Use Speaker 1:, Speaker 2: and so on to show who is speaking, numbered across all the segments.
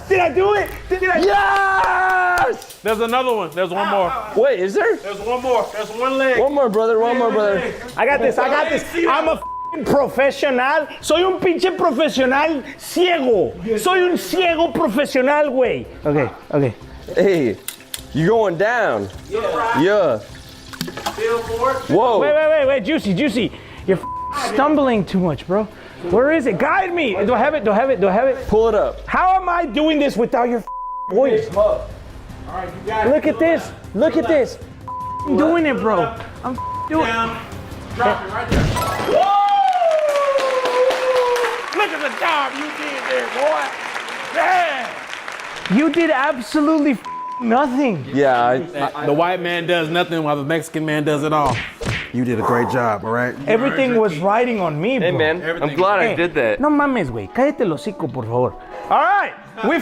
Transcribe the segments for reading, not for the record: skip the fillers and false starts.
Speaker 1: Did I do it? Did I?
Speaker 2: Yes!
Speaker 3: There's another one. There's one more.
Speaker 2: Wait, is there?
Speaker 3: There's one more. There's one leg.
Speaker 2: One more, brother. One more, brother.
Speaker 1: I got this. I'm a f***ing professional. Soy un pinche profesional ciego. Soy un ciego profesional, güey. Okay.
Speaker 2: Hey, you going down? Yeah.
Speaker 3: Feel for it.
Speaker 2: Whoa.
Speaker 1: Wait, Juicy. You're stumbling too much, bro. Where is it? Guide me. Do I have it?
Speaker 2: Pull it up.
Speaker 1: How am I doing this without your voice?
Speaker 3: All right, you got it.
Speaker 1: Look at this. I'm doing it, bro. I'm doing it.
Speaker 3: Down. Drop it right there. Woo! Look at the job you did there, boy. Yeah.
Speaker 1: You did absolutely nothing.
Speaker 2: Yeah.
Speaker 3: The white man does nothing while the Mexican man does it all. You did a great job, all right?
Speaker 1: Everything was riding on me, bro.
Speaker 2: Hey, man. I'm glad I did that.
Speaker 1: No mames, güey. Cállate el hocico, por favor. All right. We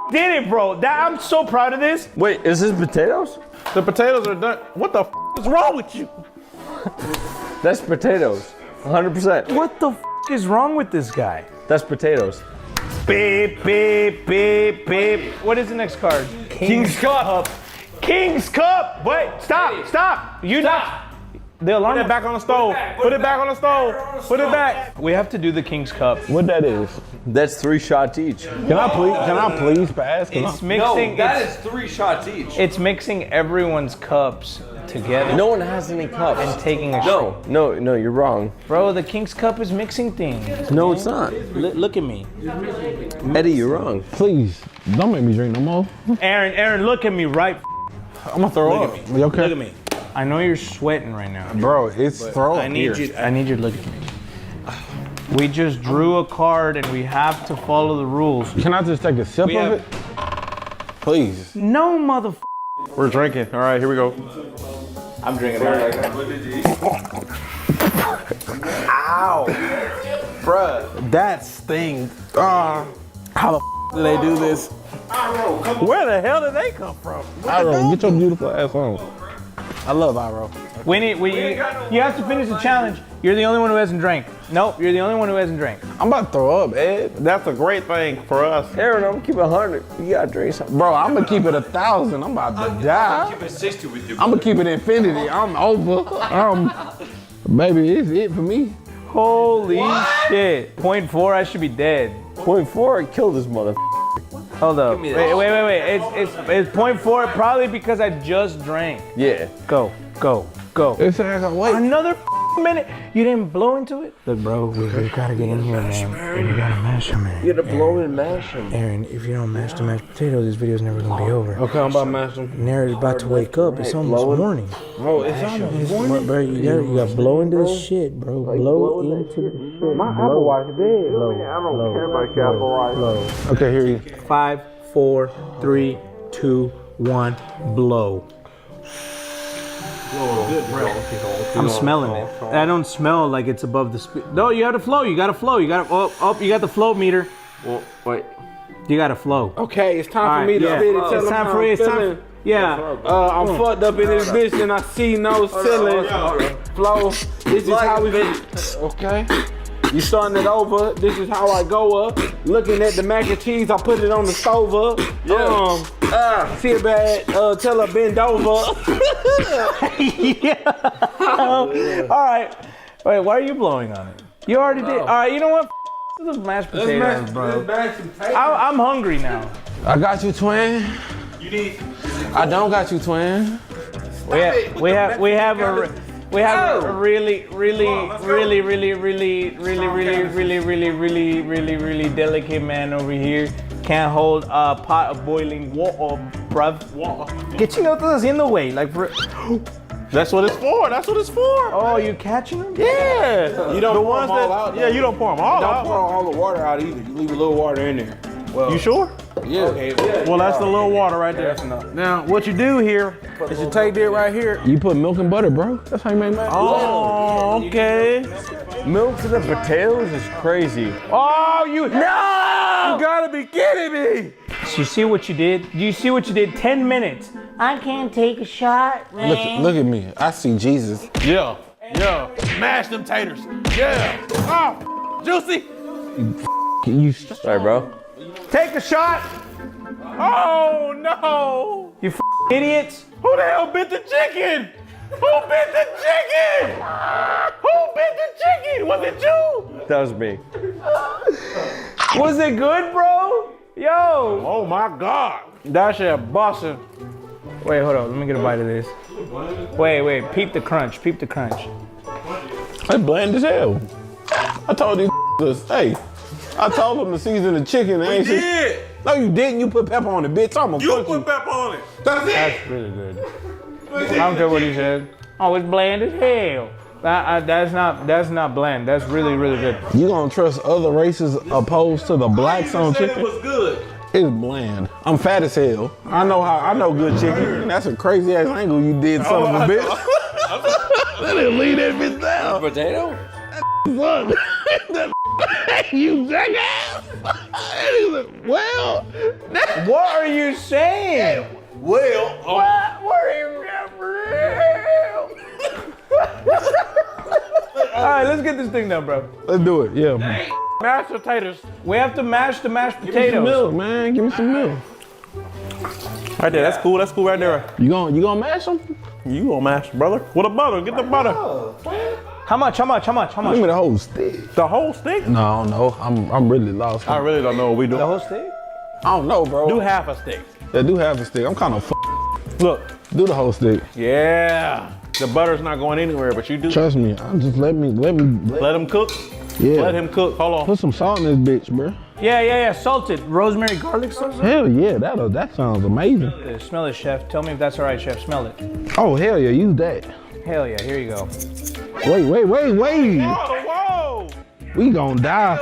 Speaker 1: did it, bro. I'm so proud of this.
Speaker 2: Wait, is this potatoes?
Speaker 3: The potatoes are done. What the is wrong with you?
Speaker 2: That's potatoes. 100%.
Speaker 1: What the is wrong with this guy?
Speaker 2: That's potatoes.
Speaker 1: Beep. What is the next card?
Speaker 2: King's Cup.
Speaker 1: King's Cup. Wait, stop. You stop. The alarm.
Speaker 3: Put it back on the stove. Put it back on the stove. Put it back.
Speaker 1: We have to do the King's Cup.
Speaker 4: What that is?
Speaker 2: That's 3 shots each.
Speaker 4: Can I please pass?
Speaker 1: It's mixing.
Speaker 2: is 3 shots each.
Speaker 1: It's mixing everyone's cups together.
Speaker 2: No one has any cups.
Speaker 1: And taking a shot.
Speaker 2: No, you're wrong.
Speaker 1: Bro, the King's Cup is mixing things.
Speaker 2: No, it's not.
Speaker 1: Look at me.
Speaker 2: Eddie, you're wrong.
Speaker 4: Please, don't make me drink no more.
Speaker 1: Aaron, look at me right.
Speaker 4: I'm gonna throw up. You okay?
Speaker 1: Look at me. I know you're sweating right now.
Speaker 4: Bro, it's throw up
Speaker 1: I need
Speaker 4: here.
Speaker 1: you to look at me. We just drew a card and we have to follow the rules.
Speaker 4: Can I just take a sip of it? Please.
Speaker 1: No, motherfucker.
Speaker 3: We're drinking. All right, here we go.
Speaker 1: I'm drinking right now.
Speaker 3: Ow. Bruh, that sting. How the do they do this? Where the hell did they come from?
Speaker 4: Iro, get your beautiful ass on.
Speaker 3: I love Iro.
Speaker 1: You have to finish the challenge. You're the only one who hasn't drank. Nope, you're the only one who hasn't drank.
Speaker 4: I'm about to throw up, Ed.
Speaker 3: That's a great thing for us.
Speaker 2: Aaron, I'm gonna keep it 100. You gotta drink something.
Speaker 4: Bro, I'm gonna keep it 1,000. I'm about to die.
Speaker 2: Keep it 60 with you.
Speaker 4: I'm gonna keep it infinity. I'm over. Baby, it's it for me.
Speaker 1: Holy shit. 0.4, I should be dead.
Speaker 2: 0.4, I killed this mother.
Speaker 1: Hold up. Wait. It's 0.4 probably because I just drank.
Speaker 2: Yeah.
Speaker 1: Go.
Speaker 4: It's wait.
Speaker 1: Another minute. You didn't blow into it? Look, bro, we gotta get in here, man. We gotta mash them, man.
Speaker 2: You gotta blow and mash them.
Speaker 1: Aaron, if you don't mash the mashed potatoes, this video's never gonna be over.
Speaker 3: Okay, I'm about to mash them.
Speaker 1: Nair's about to wake up. It's almost morning.
Speaker 3: Oh, it's almost morning.
Speaker 1: Bro, you gotta blow into this shit, bro. Blow into the shit.
Speaker 3: My Apple Watch is dead.
Speaker 2: I don't care about your Apple Watch.
Speaker 4: Okay, here you
Speaker 1: 5, 4, 3, 2, 1, blow. I'm smelling it. I don't smell like it's above the speed. No, you gotta flow. You gotta flow. You got the flow meter.
Speaker 2: Well, wait.
Speaker 1: You gotta flow.
Speaker 3: Okay, it's time for me to spit and tell
Speaker 1: It's
Speaker 3: them
Speaker 1: time
Speaker 3: how
Speaker 1: for
Speaker 3: I'm
Speaker 1: it. It's time.
Speaker 3: feeling.
Speaker 1: Yeah.
Speaker 3: I'm fucked up in this bitch and I see no ceiling. Flow, this is how we okay. You starting it over. This is how I go up. Looking at the mac and cheese, I put it on the stove up. Feel bad, tell her bend over.
Speaker 1: All right. Wait, why are you blowing on it? You already did. All right, you know what? This is mashed potatoes, bro. I'm hungry now.
Speaker 4: I got you, twin. I don't got you, twin.
Speaker 1: We have a really delicate man over here. Can't hold a pot of boiling water, bruv. ¿Qué chingados estás haciendo, güey?
Speaker 3: That's what it's for. That's what it's for.
Speaker 1: Oh, you catching them?
Speaker 3: Yeah. You don't pour them all out.
Speaker 5: Yeah, you don't pour them all
Speaker 3: Don't
Speaker 5: out.
Speaker 3: pour all the water out either. You leave a little water in there. Well,
Speaker 5: You sure?
Speaker 3: yeah.
Speaker 5: Well, that's the little water right there. Now, what you do here is you take that right here.
Speaker 4: You put milk and butter, bro. That's how you make mac.
Speaker 5: Oh, okay.
Speaker 2: Milk to the potatoes is crazy.
Speaker 5: Oh, you gotta be kidding me.
Speaker 1: So you see what you did? Do you see what you did? 10 minutes. I can't take a shot, man.
Speaker 4: Look at me. I see Jesus.
Speaker 5: Yeah. Mash them taters. Yeah. Oh, juicy.
Speaker 4: You
Speaker 2: Sorry, bro.
Speaker 1: Take a shot.
Speaker 3: Oh no!
Speaker 1: You idiots.
Speaker 3: Who the hell bit the chicken? Who bit the chicken? Who bit the chicken? Was it you?
Speaker 2: That was me.
Speaker 1: Was it good, bro? Yo.
Speaker 3: Oh my God. That shit busting.
Speaker 1: Wait, hold on. Let me get a bite of this. Wait. Peep the crunch. Peep the crunch.
Speaker 4: It's bland as hell. I told these this. Hey, I told them to season the chicken. And
Speaker 3: You did.
Speaker 4: No, you didn't. You put pepper on it, bitch. I'm gonna
Speaker 3: You
Speaker 4: punch
Speaker 3: put pepper on it.
Speaker 4: That's it.
Speaker 1: That's really good. I don't care what he said. Oh, it's bland as hell. That's not bland. That's really, really good.
Speaker 4: You gonna trust other races opposed to the blacks on
Speaker 3: said
Speaker 4: chicken?
Speaker 3: it was good.
Speaker 4: It's bland. I'm fat as hell. I know good chicken. That's a crazy ass angle you did, son of a bitch. Let him leave that bitch down.
Speaker 2: Potato?
Speaker 4: Fuck. You jackass. Well,
Speaker 1: What are you saying?
Speaker 3: Well,
Speaker 1: What are you All right, let's get this thing done, bro.
Speaker 4: let's do it. Yeah.
Speaker 3: mashed potatoes.
Speaker 1: We have to mash the mashed
Speaker 4: Give me some
Speaker 1: potatoes.
Speaker 4: milk, man. Give me some milk.
Speaker 3: Right there, that's cool. That's cool right there.
Speaker 4: You gonna mash them?
Speaker 3: You gonna mash, brother? With the butter, get the butter.
Speaker 1: How much?
Speaker 4: Give me the whole stick.
Speaker 3: The whole stick?
Speaker 4: No, I don't know. I'm really lost.
Speaker 3: I really don't know what we do.
Speaker 1: The whole stick?
Speaker 4: I don't know, bro.
Speaker 3: Do half a stick.
Speaker 4: Yeah, do have a stick. I'm kind of
Speaker 3: Look,
Speaker 4: do the whole stick.
Speaker 3: yeah. The butter's not going anywhere, but you do.
Speaker 4: Trust me. I'm just let me.
Speaker 3: Let him cook.
Speaker 4: Yeah.
Speaker 3: Let him cook. Hold on.
Speaker 4: Put some salt in this bitch, bro.
Speaker 1: Yeah. Salted. Rosemary, garlic sauce?
Speaker 4: Hell yeah, that sounds amazing.
Speaker 1: Smell it, chef. Tell me if that's all right, chef. Smell it.
Speaker 4: Oh hell yeah, use that.
Speaker 1: Hell yeah, here you go.
Speaker 4: Wait.
Speaker 3: Whoa!
Speaker 4: We gonna die.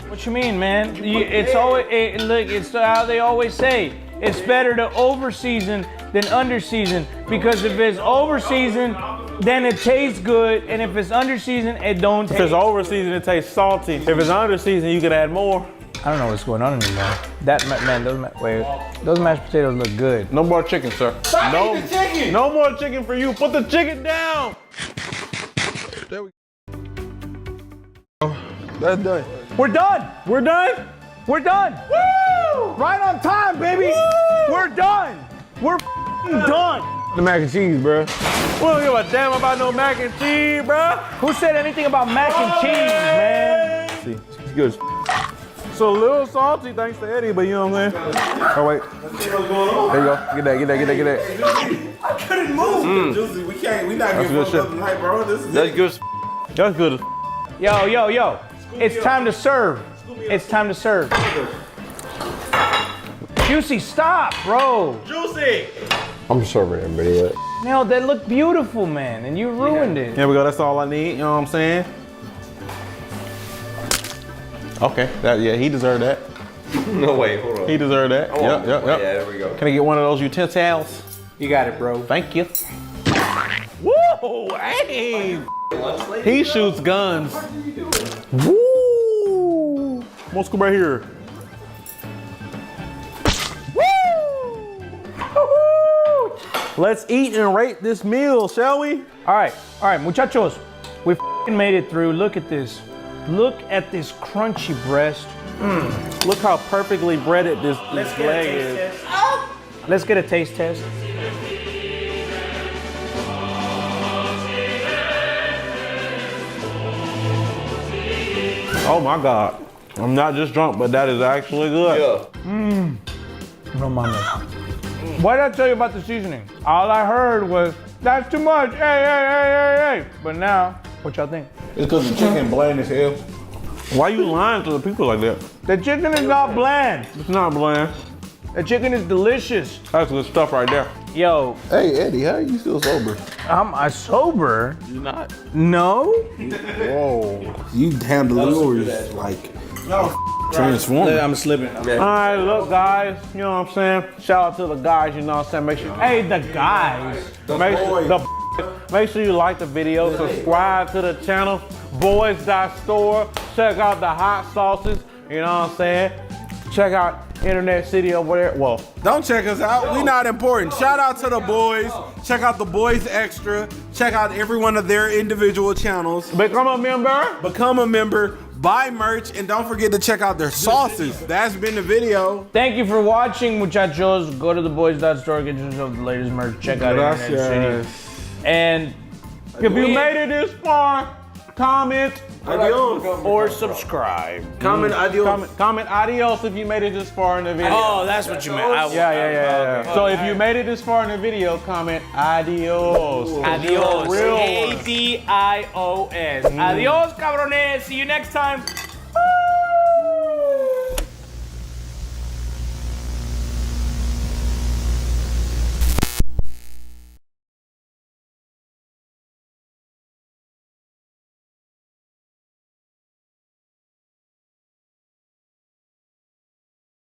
Speaker 1: What you mean, man? It's always, look, it's how they always say. It's better to over-season than under-season, because if it's over-seasoned, then it tastes good, and if it's under-seasoned, it don't taste.
Speaker 3: If it's over seasoned, it tastes salty. If it's under seasoned, you can add more.
Speaker 1: I don't know what's going on anymore. Those mashed potatoes look good.
Speaker 3: No more chicken, sir. No more chicken for you. Put the chicken down.
Speaker 4: There we go. That's done.
Speaker 1: We're done. We're done. Woo! Right on time, baby. Woo! We're done. We're done.
Speaker 4: The mac and cheese, bro.
Speaker 3: We don't give a damn about no mac and cheese, bruh.
Speaker 1: Who said anything about mac and cheese, man?
Speaker 3: See, it's good. It's a little salty thanks to Eddie, but you know what I'm saying? Oh, wait. There you go. Get that.
Speaker 5: I couldn't move. Juicy, we not getting
Speaker 3: good
Speaker 5: fucked
Speaker 3: shit.
Speaker 5: up tonight, bro. This is
Speaker 3: That's good. That's good.
Speaker 1: Yo. It's time to serve. It's time to serve. Juicy, stop, bro.
Speaker 5: Juicy.
Speaker 2: I'm serving it, video.
Speaker 1: No, that looked beautiful, man, and you ruined it.
Speaker 3: Here we go. That's all I need. You know what I'm saying? Okay. He deserved that.
Speaker 2: No, wait, hold on.
Speaker 3: He deserved that. Yep.
Speaker 2: Yeah, there we go.
Speaker 3: Can I get one of those utensils?
Speaker 1: You got it, bro.
Speaker 3: Thank you. Whoa, hey. He shoots guns. Woo. More scoop right here. Let's eat and rate this meal, shall we?
Speaker 1: All right, muchachos. We made it through. Look at this. Look at this crunchy breast.
Speaker 3: Look how perfectly breaded this leg is.
Speaker 1: Let's get a taste test.
Speaker 3: Oh my God. I'm not just drunk, but that is actually good.
Speaker 2: Yeah.
Speaker 1: No mames. What did I tell you about the seasoning? All I heard was, that's too much. Hey. But now, what y'all think?
Speaker 4: It's because the chicken bland as hell.
Speaker 3: Why you lying to the people like that?
Speaker 1: The chicken is not bland.
Speaker 3: It's not bland.
Speaker 1: The chicken is delicious.
Speaker 3: That's good stuff right there.
Speaker 1: Yo,
Speaker 4: Hey Eddie, how you still sober?
Speaker 1: I'm sober.
Speaker 3: You not?
Speaker 1: No?
Speaker 4: Whoa. You handle yours like transform.
Speaker 1: I'm slipping.
Speaker 3: All right, look, guys. You know what I'm saying? Shout out to the guys. You know what I'm saying? Make sure.
Speaker 1: Hey, the guys.
Speaker 3: Make sure you like the video, subscribe to the channel, boys.store. Check out the hot sauces. You know what I'm saying? Check out Internet City over there. Well,
Speaker 5: Don't check us out. We not important. Shout out to the boys. Check out the boys extra. Check out every one of their individual channels.
Speaker 3: become a member.
Speaker 5: Become a member.
Speaker 3: buy merch, and don't forget to check out their sauces. That's been the video.
Speaker 1: Thank you for watching, muchachos. Go to theboys.store, get yourself the latest merch. Check out Internet City. And
Speaker 5: If you made it this far, comment
Speaker 3: Adios.
Speaker 1: or subscribe.
Speaker 3: Comment adios.
Speaker 5: comment adios if you made it this far in the video.
Speaker 1: Oh, that's what you meant.
Speaker 5: Yeah. So if you made it this far in the video, comment adios.
Speaker 1: Adios.
Speaker 5: Real one.
Speaker 1: A-D-I-O-S. Adios, cabrones. See you next time.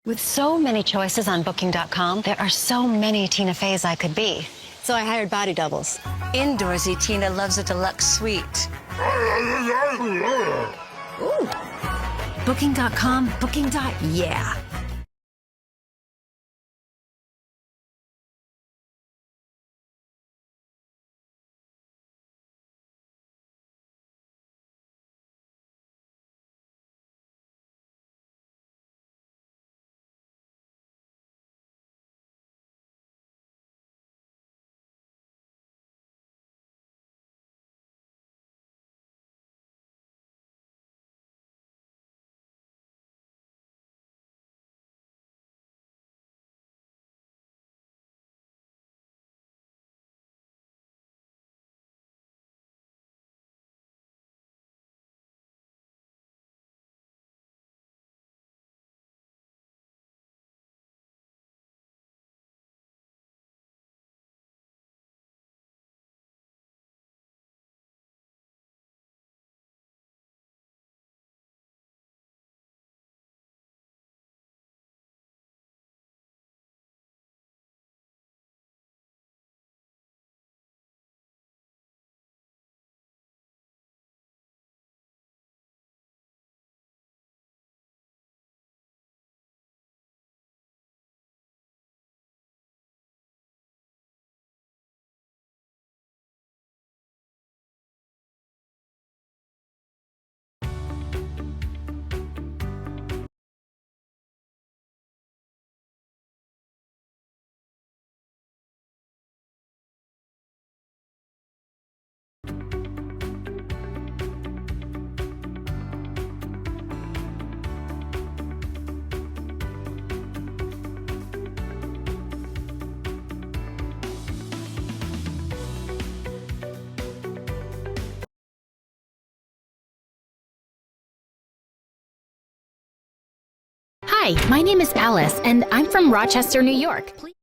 Speaker 6: With so many choices on Booking.com, there are so many Tina Feys I could be. So I hired body doubles. Indoorsy Tina loves a deluxe suite. Ooh. Booking.com, Booking.yeah.
Speaker 7: Hi, my name is Alice, and I'm from Rochester, New York. Please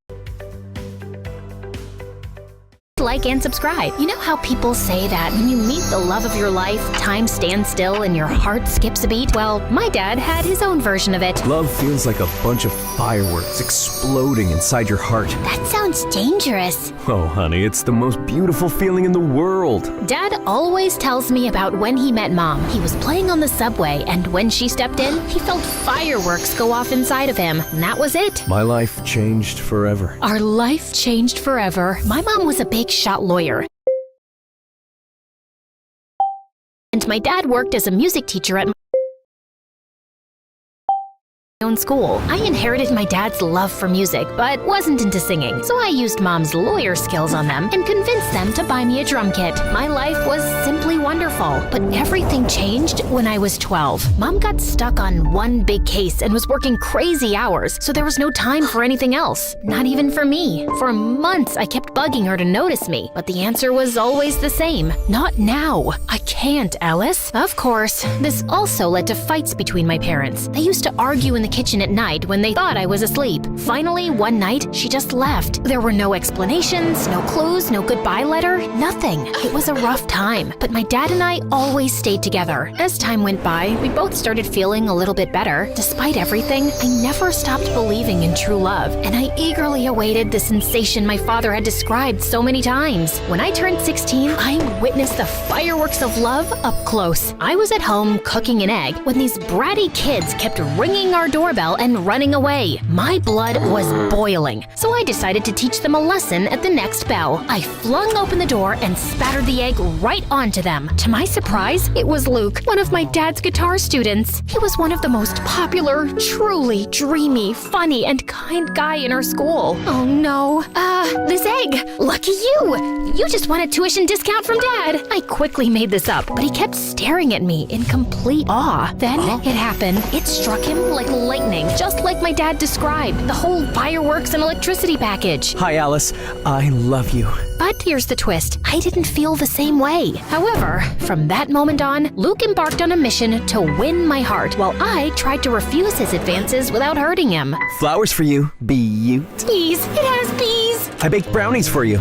Speaker 7: like and subscribe. You know how people say that when you meet the love of your life, time stands still and your heart skips a beat? Well, my dad had his own version of it.
Speaker 8: Love feels like a bunch of fireworks exploding inside your heart.
Speaker 7: That sounds dangerous.
Speaker 8: Oh, honey, it's the most beautiful feeling in the world.
Speaker 7: Dad always tells me about when he met Mom. He was playing on the subway, and when she stepped in, he felt fireworks go off inside of him. And that was it.
Speaker 8: My life changed forever.
Speaker 7: Our life changed forever. My mom was a big shot lawyer. And my dad worked as a music teacher at my own school. I inherited my dad's love for music, but wasn't into singing. So I used Mom's lawyer skills on them and convinced them to buy me a drum kit. My life was simply wonderful, but everything changed when I was 12. Mom got stuck on one big case and was working crazy hours, so there was no time for anything else. Not even for me. For months, I kept bugging her to notice me, but the answer was always the same. Not now. I can't, Alice. Of course, this also led to fights between my parents. They used to argue in the kitchen at night when they thought I was asleep. Finally, one night, she just left. There were no explanations, no clues, no goodbye letter, nothing. It was a rough time, but my dad and I always stayed together. As time went by, we both started feeling a little bit better. Despite everything, I never stopped believing in true love, and I eagerly awaited the sensation my father had described so many times. When I turned 16, I witnessed the fireworks of love up close. I was at home cooking an egg when these bratty kids kept ringing our doorbell doorbell and running away. My blood was boiling, so I decided to teach them a lesson at the next bell. I flung open the door and spattered the egg right onto them. To my surprise, it was Luke, one of my dad's guitar students. He was one of the most popular, truly dreamy, funny, and kind guy in our school. Oh no. This egg. Lucky you. You just won a tuition discount from Dad. I quickly made this up, but he kept staring at me in complete awe. Then it happened. It struck him like lightning, just like my dad described. The whole fireworks and electricity package.
Speaker 8: Hi, Alice. I love you.
Speaker 7: But here's the twist. I didn't feel the same way. However, from that moment on, Luke embarked on a mission to win my heart, while I tried to refuse his advances without hurting him.
Speaker 8: Flowers for you, beaut.
Speaker 7: Bees. It has bees.
Speaker 8: I baked brownies for you.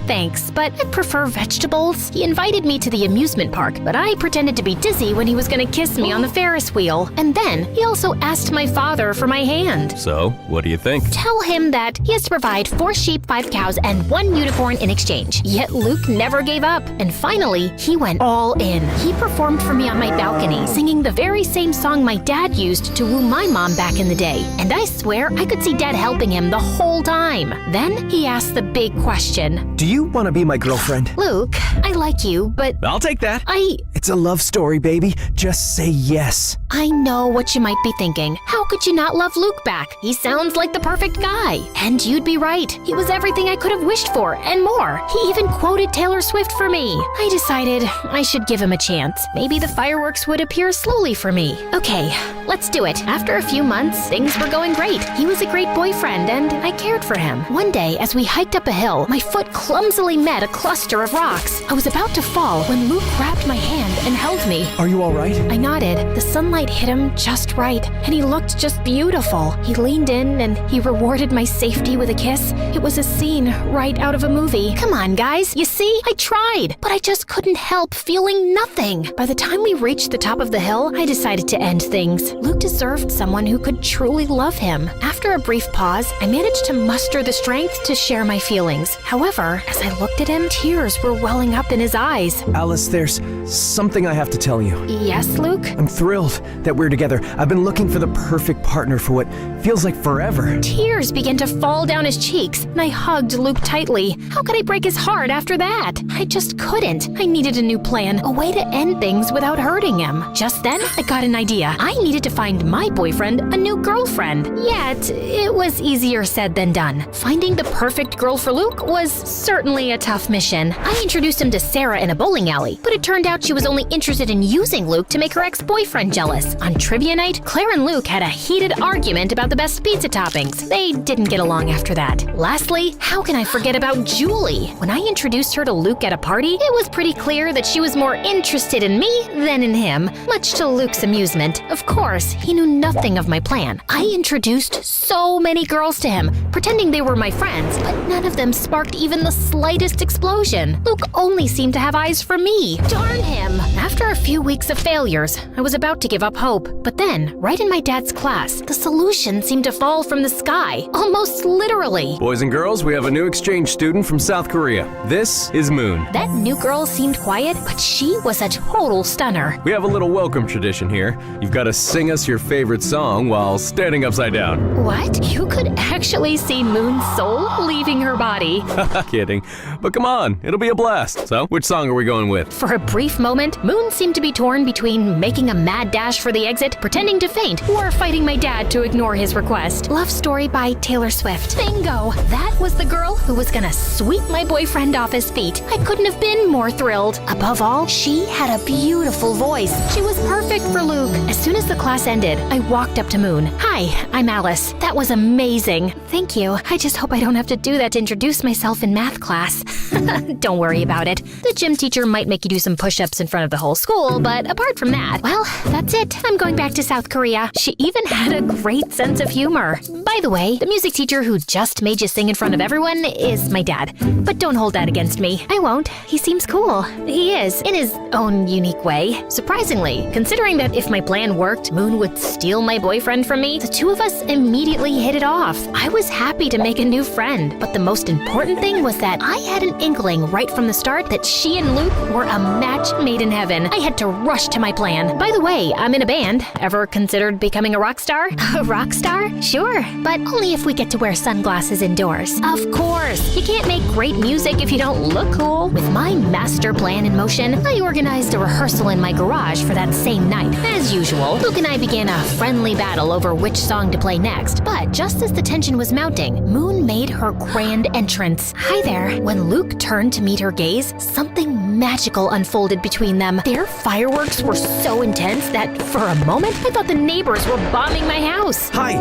Speaker 7: Thanks, but I prefer vegetables. He invited me to the amusement park, but I pretended to be dizzy when he was gonna kiss me on the Ferris wheel. And then he also asked my father for my hand.
Speaker 8: So, what do you think?
Speaker 7: Tell him that he has to provide 4 sheep, 5 cows, and 1 unicorn in exchange. Yet Luke never gave up, and finally, he went all in. He performed for me on my balcony, singing the very same song my dad used to woo my mom back in the day. And I swear I could see Dad helping him the whole time. Then he asked the big question.
Speaker 8: Do you want to be my girlfriend?
Speaker 7: Luke, I like you, but
Speaker 8: I'll take that.
Speaker 7: I
Speaker 8: It's a love story, baby. Just say yes.
Speaker 7: know what you might be thinking. How could you not love Luke back? He sounds like the perfect guy. And you'd be right. He was everything I could have wished for and more. He even quoted Taylor Swift for me. I decided I should give him a chance. Maybe the fireworks would appear slowly for me. Okay, let's do it. After a few months, things were going great. He was a great boyfriend and I cared for him. One day, as we hiked up a hill, my foot clumsily met a cluster of rocks. I was about to fall when Luke grabbed my hand and held me.
Speaker 8: Are you all right?
Speaker 7: I nodded. The sunlight hit him just right, and he looked just beautiful. He leaned in and he rewarded my safety with a kiss. It was a scene right out of a movie. Come on, guys. You see? I tried, but I just couldn't help feeling nothing. By the time we reached the top of the hill, I decided to end things. Luke deserved someone who could truly love him. After a brief pause, I managed to muster the strength to share my feelings. However, as I looked at him, tears were welling up in his eyes.
Speaker 8: Alice, there's something I have to tell you.
Speaker 7: Yes, Luke?
Speaker 8: I'm thrilled that we're together. I've been looking for the perfect partner for what feels like forever.
Speaker 7: Tears began to fall down his cheeks, and I hugged Luke tightly. How could I break his heart after that? I just couldn't. I needed a new plan, a way to end things without hurting him. Just then, I got an idea. I needed to find my boyfriend a new girlfriend. Yet, it was easier said than done. Finding the perfect girl for Luke was certainly a tough mission. I introduced him to Sarah in a bowling alley, but it turned out she was only interested in using Luke to make her ex-boyfriend jealous. On trivia night, Claire and Luke had a heated argument about the best pizza toppings. They didn't get along after that. Lastly, how can I forget about Julie? When I introduced her to Luke at a party, it was pretty clear that she was more interested in me than in him, much to Luke's amusement. Of course, he knew nothing of my plan. I introduced so many girls to him, pretending they were my friends, but none of them sparked even the slightest explosion. Luke only seemed to have eyes for me. Darn him! After a few weeks of failures, I was about to give up hope. But then, right in my dad's class, the solution seemed to fall from the sky, almost literally.
Speaker 8: Boys and girls, we have a new exchange student from South Korea. This is Moon.
Speaker 7: That new girl seemed quiet, but she was a total stunner.
Speaker 8: We have a little welcome tradition here. You've got to sing us your favorite song while standing upside down.
Speaker 7: What? You could actually see Moon's soul leaving her body.
Speaker 8: Kidding. But come on, it'll be a blast. So, which song are we going with?
Speaker 7: For a brief moment, Moon seemed to be torn between making a mad dash for the exit, pretending to faint, or fighting my dad to ignore his request. Love Story by Taylor Swift. Bingo! That was the girl who was gonna sweep my boyfriend off his feet. I couldn't have been more thrilled. Above all, she had a beautiful voice. She was perfect for Luke. As soon as the class ended, I walked up to Moon. Hi, I'm Alice. That was amazing. Thank you. I just hope I don't have to do that to introduce myself in math class. Don't worry about it. The gym teacher might make you do some push-ups in front of the whole school, but apart from that, well, that's it. I'm going back to South Korea. She even had a great sense of humor. By the way, the music teacher who just made you sing in front of everyone is my dad. But don't hold that against me. I won't. He seems cool. He is, in his own unique way. Surprisingly, considering that if my plan worked, Moon would steal my boyfriend from me, the two of us immediately hit it off. I was happy happy to make a new friend. But the most important thing was that I had an inkling right from the start that she and Luke were a match made in heaven. I had to rush to my plan. By the way, I'm in a band. Ever considered becoming a rock star? A rock star? Sure, but only if we get to wear sunglasses indoors. Of course, you can't make great music if you don't look cool. With my master plan in motion, I organized a rehearsal in my garage for that same night. As usual, Luke and I began a friendly battle over which song to play next. But just as the tension was mounting, Moon made her grand entrance. Hi there. When Luke turned to meet her gaze, something magical unfolded between them. Their fireworks were so intense that for a moment I thought the neighbors were bombing my house.
Speaker 8: Hi,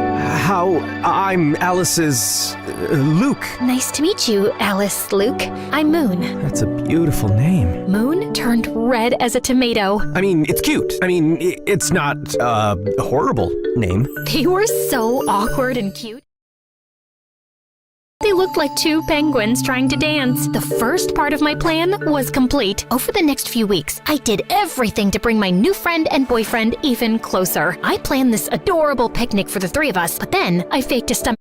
Speaker 8: I'm Alice's Luke.
Speaker 7: Nice to meet you, Alice, Luke. I'm Moon.
Speaker 8: That's a beautiful name.
Speaker 7: Moon turned red as a tomato.
Speaker 8: I mean, it's cute. I mean, it's not a horrible name.
Speaker 7: They were so awkward and cute. They looked like two penguins trying to dance. The first part of my plan was complete. Over the next few weeks, I did everything to bring my new friend and boyfriend even closer. I planned this adorable picnic for the three of us, but then I faked a stomach.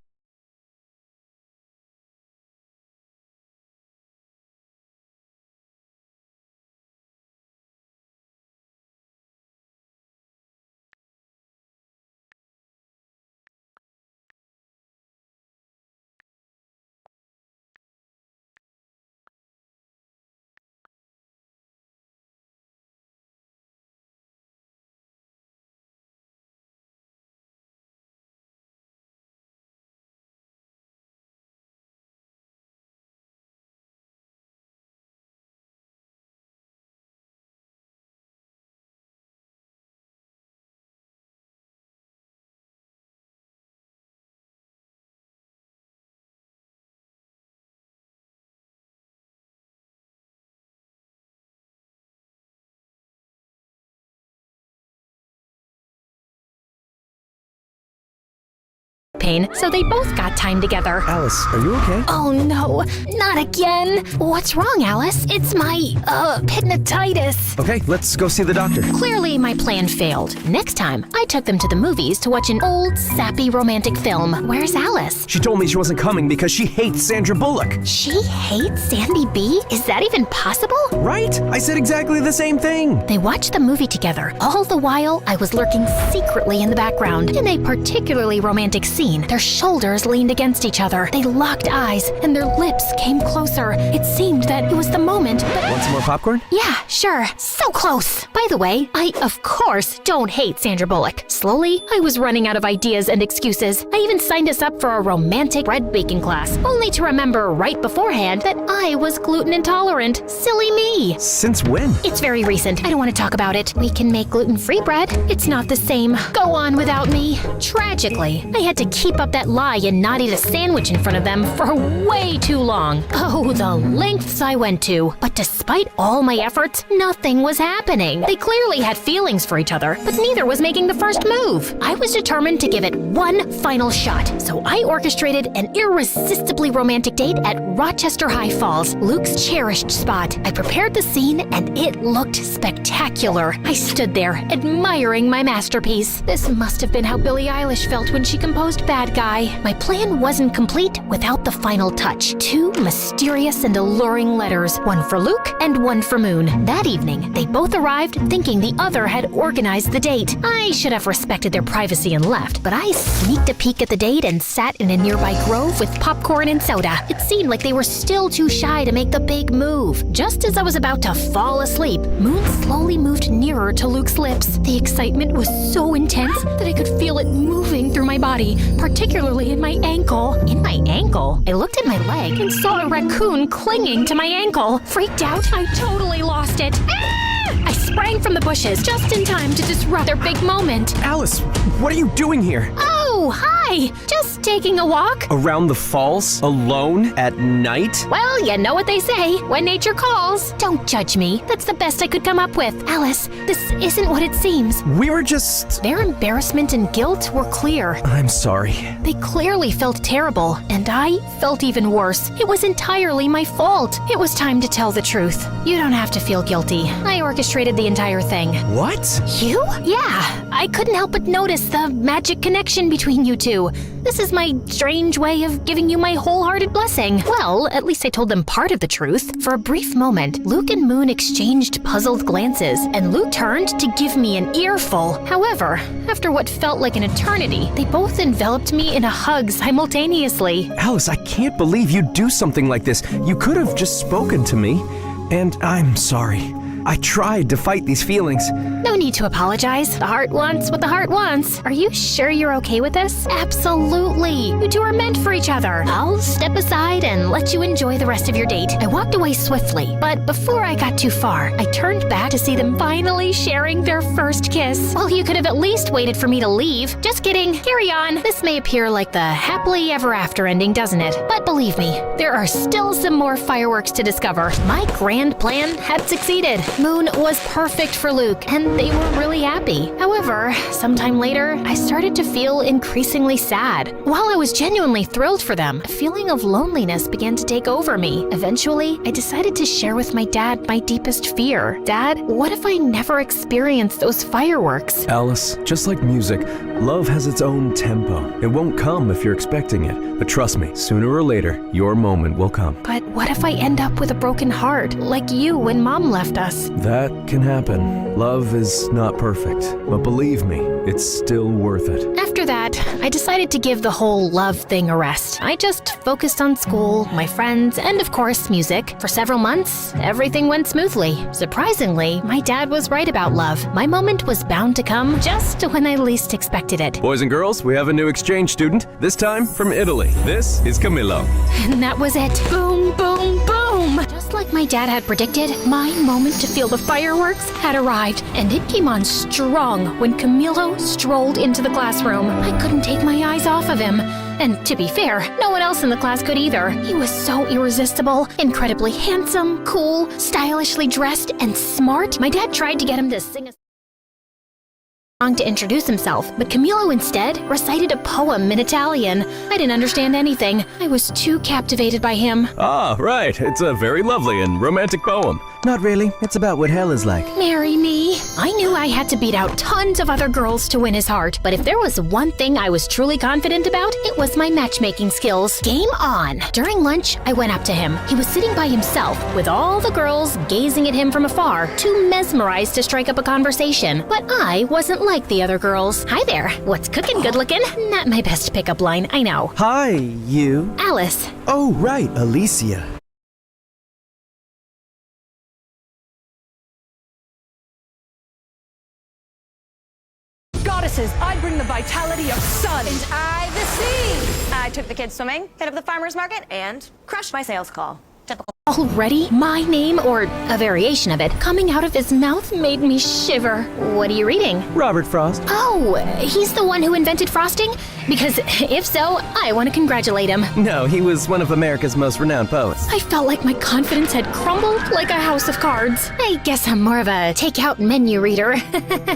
Speaker 7: Pain, so they both got time together.
Speaker 8: Alice, are you okay?
Speaker 7: Oh no, not again. What's wrong, Alice? It's my, pigmentitis.
Speaker 8: Okay, let's go see the doctor.
Speaker 7: Clearly, my plan failed. Next time, I took them to the movies to watch an old, sappy romantic film. Where's Alice?
Speaker 8: She told me she wasn't coming because she hates Sandra Bullock.
Speaker 7: She hates Sandy B? Is that even possible?
Speaker 8: Right? I said exactly the same thing.
Speaker 7: They watched the movie together. All the while, I was lurking secretly in the background. In a particularly romantic scene, their shoulders leaned against each other. They locked eyes, and their lips came closer. It seemed that it was the moment, but...
Speaker 8: Want some more popcorn?
Speaker 7: Yeah, sure. So close. By the way, I, of course, don't hate Sandra Bullock. Slowly, I was running out of ideas and excuses. I even signed us up for a romantic bread baking class, only to remember right beforehand that I was gluten intolerant. Silly me.
Speaker 8: Since when?
Speaker 7: It's very recent. I don't want to talk about it. We can make gluten-free bread. It's not the same. Go on without me. Tragically, I had to keep up that lie and not eat a sandwich in front of them for way too long. Oh, the lengths I went to. But despite all my efforts, nothing was happening. They clearly had feelings for each other, but neither was making the first move. I was determined to give it one final shot, so I orchestrated an irresistibly romantic date at Rochester High Falls, Luke's cherished spot. I prepared the scene, and it looked spectacular. I stood there, admiring my masterpiece. This must have been how Billie Eilish felt when she composed Bad Guy. My plan wasn't complete without the final touch. Two mysterious and alluring letters, one for Luke and one for Moon. That evening, they both arrived thinking the other had organized the date. I should have respected their privacy and left, but I sneaked a peek at the date and sat in a nearby grove with popcorn and soda. It seemed like they were still too shy to make the big move. Just as I was about to fall asleep, Moon slowly moved nearer to Luke's lips. The excitement was so intense that I could feel it moving through my body, particularly in my ankle. In my ankle? I looked at my leg and saw a raccoon clinging to my ankle. Freaked out, I totally lost it. I sprang from the bushes just in time to disrupt their big moment.
Speaker 8: Alice, what are you doing here?
Speaker 7: Oh, hi! Just taking a walk.
Speaker 8: Around the falls? Alone? At night?
Speaker 7: Well, you know what they say, when nature calls. Don't judge me. That's the best I could come up with. Alice, this isn't what it seems.
Speaker 8: We were just...
Speaker 7: Their embarrassment and guilt were clear.
Speaker 8: I'm sorry.
Speaker 7: They clearly felt terrible, and I felt even worse. It was entirely my fault. It was time to tell the truth. You don't have to feel guilty. I orchestrated the entire thing.
Speaker 8: What?
Speaker 7: You? Yeah. I couldn't help but notice the magic connection between you two. This is my strange way of giving you my wholehearted blessing. Well, at least I told them part of the truth. For a brief moment, Luke and Moon exchanged puzzled glances, and Luke turned to give me an earful. However, after what felt like an eternity, they both enveloped me in a hug simultaneously.
Speaker 8: Alice, I can't believe you'd do something like this. You could have just spoken to me. And I'm sorry. I tried to fight these feelings.
Speaker 7: No need to apologize. The heart wants what the heart wants. Are you sure you're okay with this? Absolutely. You two are meant for each other. I'll step aside and let you enjoy the rest of your date. I walked away swiftly, but before I got too far, I turned back to see them finally sharing their first kiss. Well, you could have at least waited for me to leave. Just kidding. Carry on. This may appear like the happily ever after ending, doesn't it? But believe me, there are still some more fireworks to discover. My grand plan had succeeded. Moon was perfect for Luke, and they were really happy. However, sometime later, I started to feel increasingly sad. While I was genuinely thrilled for them, a feeling of loneliness began to take over me. Eventually, I decided to share with my dad my deepest fear. Dad, what if I never experienced those fireworks?
Speaker 8: Alice, just like music, love has its own tempo. It won't come if you're expecting it. But trust me, sooner or later, your moment will come.
Speaker 7: But what if I end up with a broken heart, like you when Mom left us?
Speaker 8: That can happen. Love is not perfect, but believe me, it's still worth it.
Speaker 7: After that, I decided to give the whole love thing a rest. I just focused on school, my friends, and of course, music. For several months, everything went smoothly. Surprisingly, my dad was right about love. My moment was bound to come just when I least expected it.
Speaker 8: Boys and girls, we have a new exchange student, this time from Italy. This is Camillo.
Speaker 7: And that was it. Boom, boom, boom! Just like my dad had predicted, my moment to feel the fireworks had arrived, and it came on strong when Camilo strolled into the classroom. I couldn't take my eyes off of him. And to be fair, no one else in the class could either. He was so irresistible, incredibly handsome, cool, stylishly dressed, and smart. My dad tried to get him to sing a song to introduce himself, but Camilo instead recited a poem in Italian. I didn't understand anything. I was too captivated by him.
Speaker 8: Ah, right. It's a very lovely and romantic poem.
Speaker 9: Not really. It's about what hell is like.
Speaker 7: Marry me. I knew I had to beat out tons of other girls to win his heart, but if there was one thing I was truly confident about, it was my matchmaking skills. Game on. During lunch, I went up to him. He was sitting by himself, with all the girls gazing at him from afar, too mesmerized to strike up a conversation. But I wasn't like the other girls. Hi there. What's cooking, good looking? Not my best pickup line, I know.
Speaker 9: Hi, you.
Speaker 7: Alice.
Speaker 9: Oh, right, Alicia.
Speaker 10: Goddesses, I bring the vitality of sun.
Speaker 11: And I the sea. I took the kids swimming, hit up the farmer's market, and crushed my sales call. Typical.
Speaker 7: Already, my name, or a variation of it, coming out of his mouth made me shiver. What are you reading?
Speaker 9: Robert Frost.
Speaker 7: Oh, he's the one who invented frosting? Because if so, I want to congratulate him.
Speaker 9: No, he was one of America's most renowned poets.
Speaker 7: I felt like my confidence had crumbled like a house of cards. I guess I'm more of a takeout menu reader.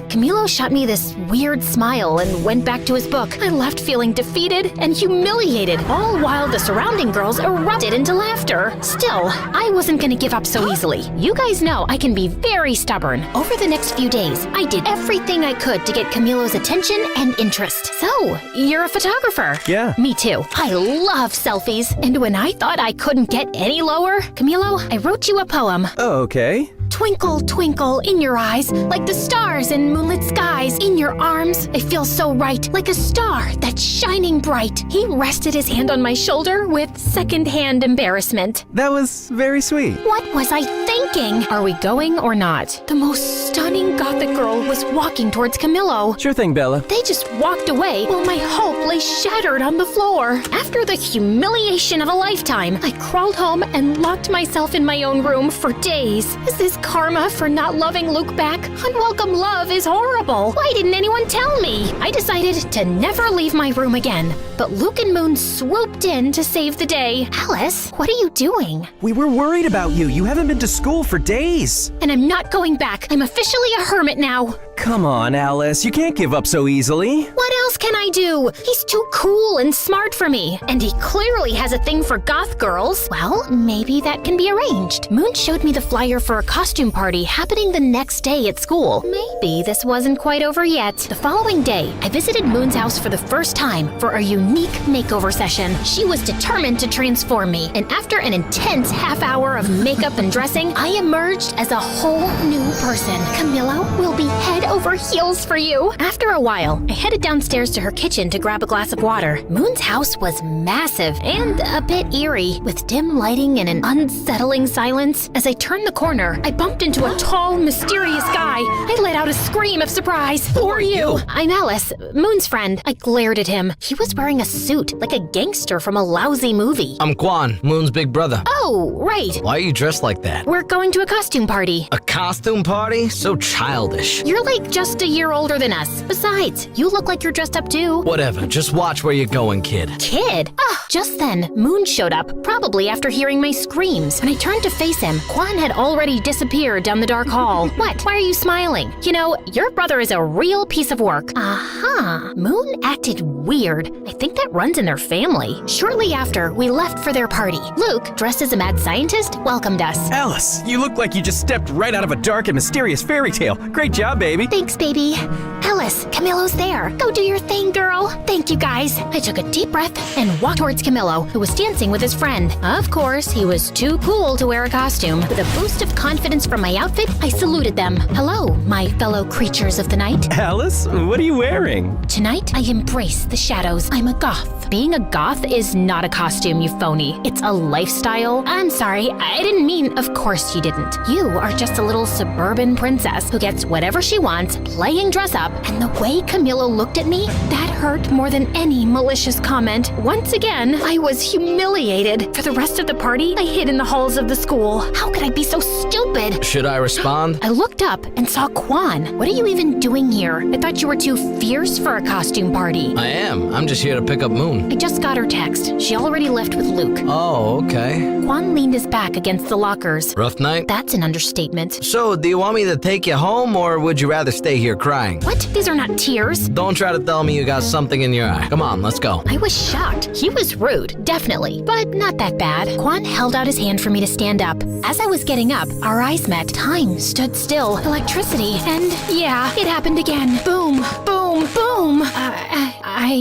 Speaker 7: Camilo shot me this weird smile and went back to his book. I left feeling defeated and humiliated, all while the surrounding girls erupted into laughter. Still, I wasn't gonna give up so easily. You guys know I can be very stubborn. Over the next few days, I did everything I could to get Camilo's attention and interest. So, you're a photographer?
Speaker 9: Yeah.
Speaker 7: Me too. I love selfies. And when I thought I couldn't get any lower, Camilo, I wrote you a poem.
Speaker 9: Oh, okay.
Speaker 7: Twinkle, twinkle in your eyes, like the stars in moonlit skies. In your arms, I feel so right, like a star that's shining bright. He rested his hand on my shoulder with second-hand embarrassment.
Speaker 9: That was very sweet.
Speaker 7: What was I thinking? Are we going or not? The most stunning gothic girl was walking towards Camilo.
Speaker 9: Sure thing, Bella.
Speaker 7: They just walked away while my hope lay shattered on the floor. After the humiliation of a lifetime, I crawled home and locked myself in my own room for days. Is this karma for not loving Luke back? Unwelcome love is horrible. Why didn't anyone tell me? I decided to never leave my room again. But Luke and Moon swooped in to save the day. Alice, what are you doing?
Speaker 9: We were worried about you. You haven't been to school for days.
Speaker 7: And I'm not going back. I'm officially a hermit now.
Speaker 9: come on, Alice. You can't give up so easily.
Speaker 7: What else can I do? He's too cool and smart for me, and he clearly has a thing for goth girls. Well, maybe that can be arranged. Moon showed me the flyer for a costume party happening the next day at school. Maybe this wasn't quite over yet. The following day, I visited Moon's house for the first time for a unique makeover session. She was determined to transform me, and after an intense half hour of makeup and dressing, I emerged as a whole new person. Camillo will be head over heels for you. After a while, I headed downstairs to her kitchen to grab a glass of water. Moon's house was massive and a bit eerie, with dim lighting and an unsettling silence. As I turned the corner, I bumped into a tall, mysterious guy. I let out a scream of surprise. Who are you? I'm Alice, Moon's friend. I glared at him. He was wearing a suit, like a gangster from a lousy movie.
Speaker 12: I'm Quan, Moon's big brother.
Speaker 7: Oh, right.
Speaker 12: Why are you dressed like that?
Speaker 7: We're going to a costume party.
Speaker 12: A costume party? So childish.
Speaker 7: You're like just a year older than us. Besides, you look like you're dressed up too.
Speaker 12: Whatever, just watch where you're going, kid.
Speaker 7: Kid? Just then, Moon showed up, probably after hearing my screams. When I turned to face him, Quan had already disappeared down the dark hall. What? Why are you smiling? You know, your brother is a real piece of work. Aha. Moon acted weird. I think that runs in their family. Shortly after, we left for their party. Luke, dressed as a mad scientist, welcomed us.
Speaker 9: Alice, you look like you just stepped right out of a dark and mysterious fairy tale. Great job, baby.
Speaker 7: Thanks, baby. Alice, Camillo's there. Go do your thing, girl. Thank you, guys. I took a deep breath and walked towards Camillo, who was dancing with his friend. Of course, he was too cool to wear a costume. With a boost of confidence from my outfit, I saluted them. Hello, my fellow creatures of the night.
Speaker 9: Alice, what are you wearing?
Speaker 7: Tonight, I embrace the shadows. I'm a goth. Being a goth is not a costume, you phony. It's a lifestyle. I'm sorry, I didn't mean, of course you didn't. You are just a little suburban princess who gets whatever she wants, playing dress up, and the way Camillo looked at me, that hurt more than any malicious comment. Once again, I was humiliated. For the rest of the party, I hid in the halls of the school. How could I be so stupid?
Speaker 12: Should I respond?
Speaker 7: I looked up and saw Quan. What are you even doing here? I thought you were too fierce for a costume party.
Speaker 12: I am. I'm just here to pick up Moon.
Speaker 7: I just got her text. She already left with Luke.
Speaker 12: Oh, okay.
Speaker 7: Quan leaned his back against the lockers.
Speaker 12: Rough night?
Speaker 7: That's an understatement.
Speaker 12: So, do you want me to take you home, or would you rather stay here crying?
Speaker 7: What? These are not tears.
Speaker 12: Don't try to tell me you got something in your eye. Come on, let's go.
Speaker 7: I was shocked. He was rude, definitely, but not that bad. Quan held out his hand for me to stand up. As I was getting up, our eyes met. Time stood still. Electricity. And yeah, it happened again. Boom, boom, boom.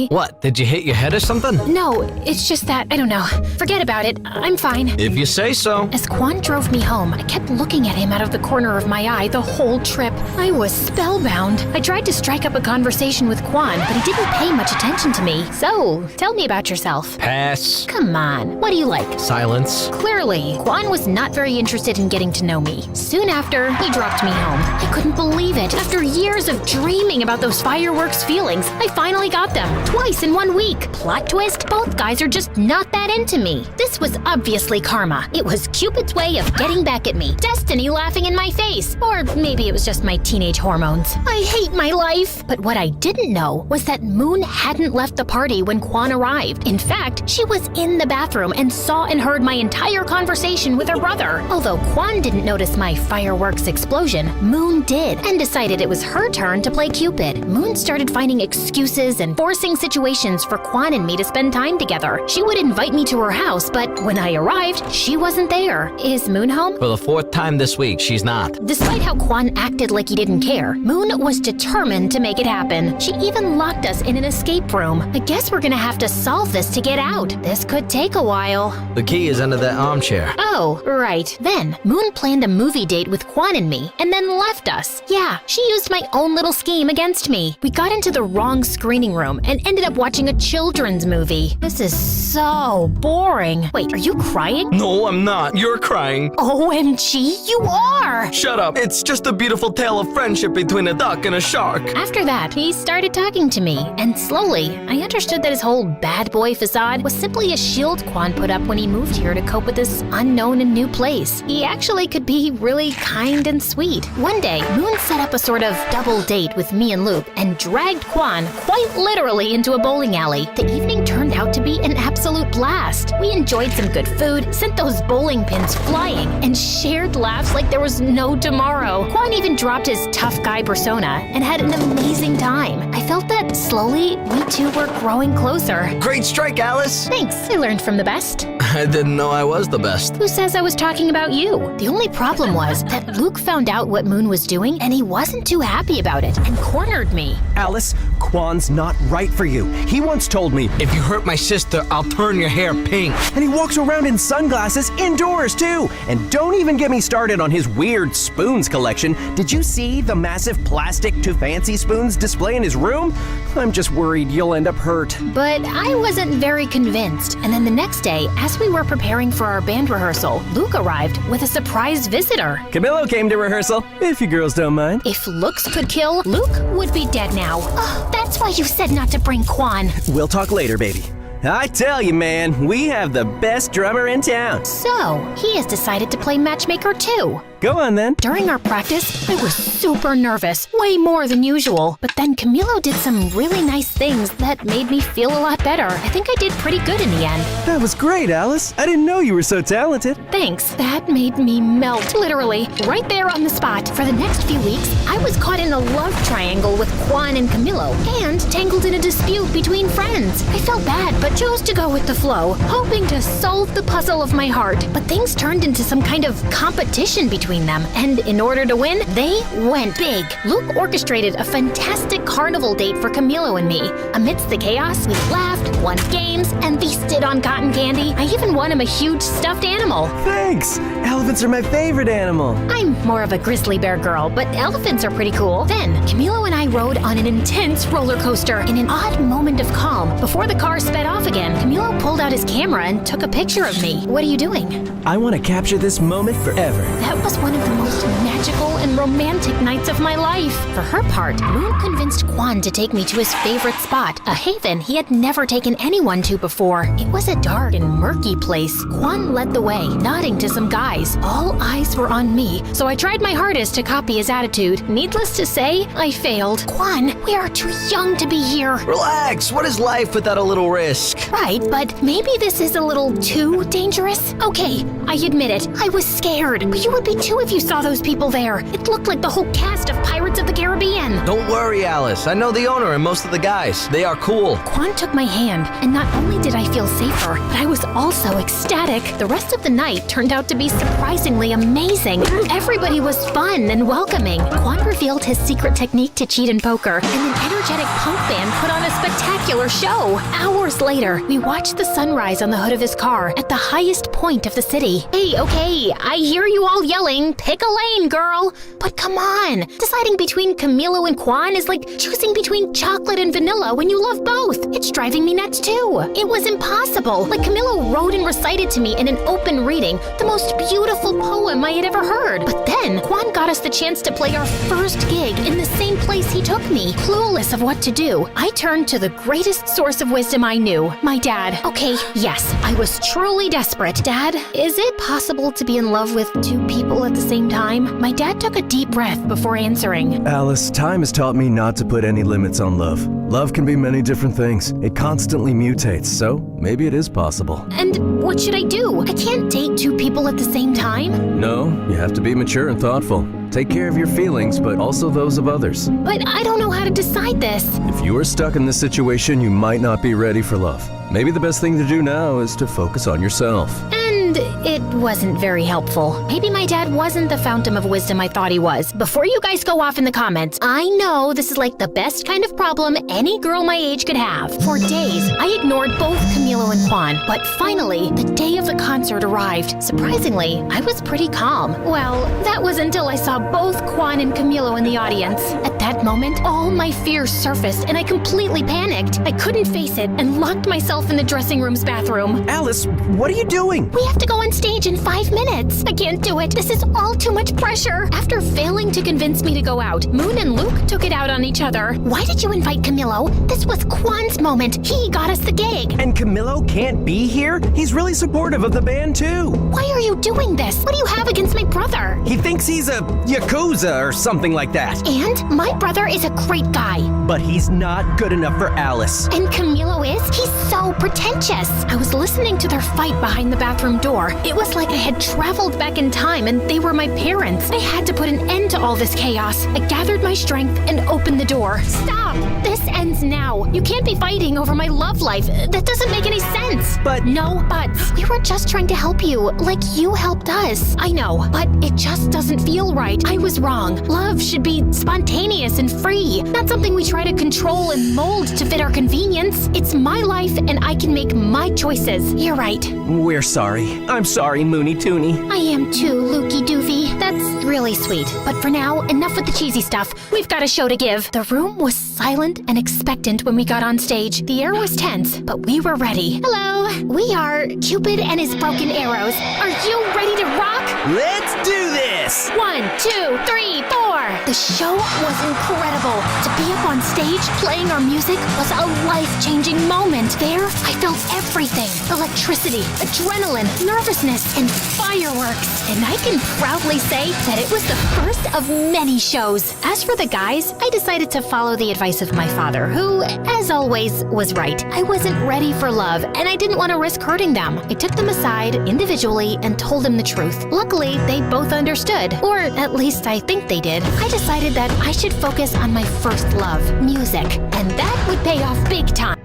Speaker 12: What? Did you hit your head or something?
Speaker 7: No, it's just that, I don't know. Forget about it. I'm fine.
Speaker 12: If you say so.
Speaker 7: As Quan drove me home, I kept looking at him out of the corner of my eye the whole trip. I was spellbound. I tried to strike up a conversation with Quan, but he didn't pay much attention to me. So, tell me about yourself.
Speaker 12: Pass.
Speaker 7: Come on, what do you like?
Speaker 12: Silence.
Speaker 7: Clearly, Quan was not very interested in getting to know me. Soon after, he dropped me home. I couldn't believe it. After years of dreaming about those fireworks feelings, I finally got them. Twice in 1 week. Plot twist, both guys are just not that into me. This was obviously karma. It was Cupid's way of getting back at me. Destiny laughing in my face. Or maybe it was just my teenage hormones. I hate my life. But what I didn't know was that Moon hadn't left the party when Quan arrived. In fact, she was in the bathroom and saw and heard my entire conversation with her brother. Although Quan didn't notice my fireworks explosion, Moon did, and decided it was her turn to play Cupid. Moon started finding excuses and forcing situations for Quan and me to spend time together. She would invite me to her house, but when I arrived, she wasn't there. Is Moon home?
Speaker 12: For the 4th time this week, she's not.
Speaker 7: Despite how Quan acted like he didn't care, Moon was determined to make it happen. She even locked us in an escape room. I guess we're gonna have to solve this to get out. This could take a while.
Speaker 12: The key is under that armchair.
Speaker 7: Oh, right. Then, Moon planned a movie date with Quan and me, and then left us. Yeah, she used my own little scheme against me. We got into the wrong screening room and ended up watching a children's movie. This is so boring. Wait, are you crying?
Speaker 12: No, I'm not. You're crying.
Speaker 7: OMG, you are!
Speaker 12: Shut up. It's just a beautiful tale of friendship between a duck and a shark.
Speaker 7: After that, he started talking to me, and slowly, I understood that his whole bad boy facade was simply a shield Quan put up when he moved here to cope with this unknown and new place. He actually could be really kind and sweet. One day, Moon set up a sort of double date with me and Luke and dragged Quan, quite literally, literally into a bowling alley. The evening turned out to be an absolute blast. We enjoyed some good food, sent those bowling pins flying, and shared laughs like there was no tomorrow. Quan even dropped his tough guy persona and had an amazing time. I felt that slowly, we two were growing closer.
Speaker 12: Great strike, Alice.
Speaker 7: Thanks, I learned from the best.
Speaker 12: I didn't know I was the best.
Speaker 7: Who says I was talking about you? The only problem was that Luke found out what Moon was doing and he wasn't too happy about it and cornered me.
Speaker 8: Alice, Quan's not right for you. He once told me,
Speaker 12: If you hurt my sister, I'll turn your hair pink.
Speaker 8: and he walks around in sunglasses indoors too. And don't even get me started on his weird spoons collection. Did you see the massive plastic to fancy spoons display in his room? I'm just worried you'll end up hurt.
Speaker 7: But I wasn't very convinced. And then the next day, as we were preparing for our band rehearsal, Luke arrived with a surprise visitor.
Speaker 8: Camilo came to rehearsal, if you girls don't mind.
Speaker 7: If looks could kill, Luke would be dead now. Oh, that's why you said not to bring Quan.
Speaker 8: We'll talk later, baby. I tell you, man, we have the best drummer in town.
Speaker 7: So, he has decided to play matchmaker too.
Speaker 8: Go on then.
Speaker 7: During our practice, I was super nervous, way more than usual. But then Camilo did some really nice things that made me feel a lot better. I think I did pretty good in the end.
Speaker 8: That was great, Alice. I didn't know you were so talented.
Speaker 7: Thanks. That made me melt, literally, right there on the spot. For the next few weeks, I was caught in a love triangle with Quan and Camilo, and tangled in a dispute between friends. I felt bad, but chose to go with the flow, hoping to solve the puzzle of my heart. But things turned into some kind of competition between them, and in order to win, they went big. Luke orchestrated a fantastic carnival date for Camilo and me. Amidst the chaos, we laughed, won games, and feasted on cotton candy. I even won him a huge stuffed animal.
Speaker 8: Thanks. Elephants are my favorite animal.
Speaker 7: I'm more of a grizzly bear girl, but elephants are pretty cool. Then, Camilo and I rode on an intense roller coaster in an odd moment of calm. Before the car sped off again, Camilo pulled out his camera and took a picture of me. What are you doing?
Speaker 8: I want to capture this moment forever.
Speaker 7: That was one of the most magical and romantic nights of my life. For her part, Moon convinced Quan to take me to his favorite spot, a haven he had never taken anyone to before. It was a dark and murky place. Quan led the way, nodding to some guys. All eyes were on me, so I tried my hardest to copy his attitude. Needless to say, I failed. Quan, we are too young to be here.
Speaker 12: Relax. What is life without a little risk?
Speaker 7: Right, but maybe this is a little too dangerous? Okay, I admit it. I was scared, but you would be too if you saw those people there. It looked like the whole cast of Pirates of the Caribbean.
Speaker 12: Don't worry, Alice. I know the owner and most of the guys. They are cool.
Speaker 7: Quan took my hand, and not only did I feel safer, but I was also ecstatic. The rest of the night turned out to be surprisingly amazing. Everybody was fun and welcoming. Quan revealed his secret technique to cheat in poker, and an energetic punk band put on a spectacular show. Hours later, we watched the sunrise on the hood of his car at the highest point of the city. Hey, okay, I hear you all yelling, pick a lane, girl. But come on, deciding between Camilo and Quan is like choosing between chocolate and vanilla when you love both. It's driving me nuts too. It was impossible. Like Camilo wrote and recited to me in an open reading the most beautiful poem I had ever heard. But then Quan got us the chance to play our first gig in the same place he took me. Clueless of what to do, I turned to the greatest source of wisdom I knew, my dad. Okay, yes, I was truly desperate. Dad, is it possible to be in love with two people at the same time? My dad took a deep breath before answering.
Speaker 8: Alice, time has taught me not to put any limits on love. Love can be many different things. It constantly mutates, so maybe it is possible.
Speaker 7: And what should I do? I can't date two people at the same time.
Speaker 8: No, you have to be mature and thoughtful. Take care of your feelings, but also those of others.
Speaker 7: But I don't know how to decide this.
Speaker 8: If you are stuck in this situation, you might not be ready for love. Maybe the best thing to do now is to focus on yourself.
Speaker 7: And it wasn't very helpful. Maybe my dad wasn't the fountain of wisdom I thought he was. Before you guys go off in the comments, I know this is like the best kind of problem any girl my age could have. For days, I ignored both Camilo and Quan, but finally, the day of the concert arrived. Surprisingly, I was pretty calm. Well, that was until I saw both Quan and Camilo in the audience. At that moment, all my fears surfaced and I completely panicked. I couldn't face it and locked myself in the dressing room's bathroom.
Speaker 8: Alice, what are you doing?
Speaker 7: We have to go on stage in 5 minutes. I can't do it. This is all too much pressure. After failing to convince me to go out, Moon and Luke took it out on each other. Why did you invite Camilo? This was Quan's moment. He got us the gig.
Speaker 8: And Camilo can't be here? He's really supportive of the band too.
Speaker 7: Why are you doing this? What do you have against my brother?
Speaker 8: He thinks he's a Yakuza or something like that.
Speaker 7: And my brother is a great guy.
Speaker 8: But he's not good enough for Alice.
Speaker 7: And Camilo is? He's so pretentious. I was listening to their fight behind the bathroom door. It was like I had traveled back in time and they were my parents. I had to put an end to all this chaos. I gathered my strength and opened the door. Stop! This ends now. You can't be fighting over my love life. That doesn't make any sense.
Speaker 8: But
Speaker 7: no buts. We were just trying to help you, like you helped us. I know, but it just doesn't feel right. I was wrong. Love should be spontaneous and free, not something we try to control and mold to fit our convenience. It's my life and I can make my choices. You're right.
Speaker 8: we're sorry. I'm sorry, Mooney Tooney.
Speaker 7: I am too, Lukey Doofy. That's really sweet. But for now, enough with the cheesy stuff. We've got a show to give. The room was silent and expectant when we got on stage. The air was tense, but we were ready. Hello, we are Cupid and his broken arrows. Are you ready to rock?
Speaker 8: Let's do this!
Speaker 7: 1, 2, 3, 4. The show was incredible. To be up on stage playing our music was a life-changing moment. There, I felt everything. Electricity, adrenaline, nervousness, and fireworks. And I can proudly say that it was the first of many shows. As for the guys, I decided to follow the advice of my father, who, as always, was right. I wasn't ready for love, and I didn't want to risk hurting them. I took them aside individually and told them the truth. Luckily, they both understood, or at least I think they did. I decided that I should focus on my first love, music, and that would pay off big time.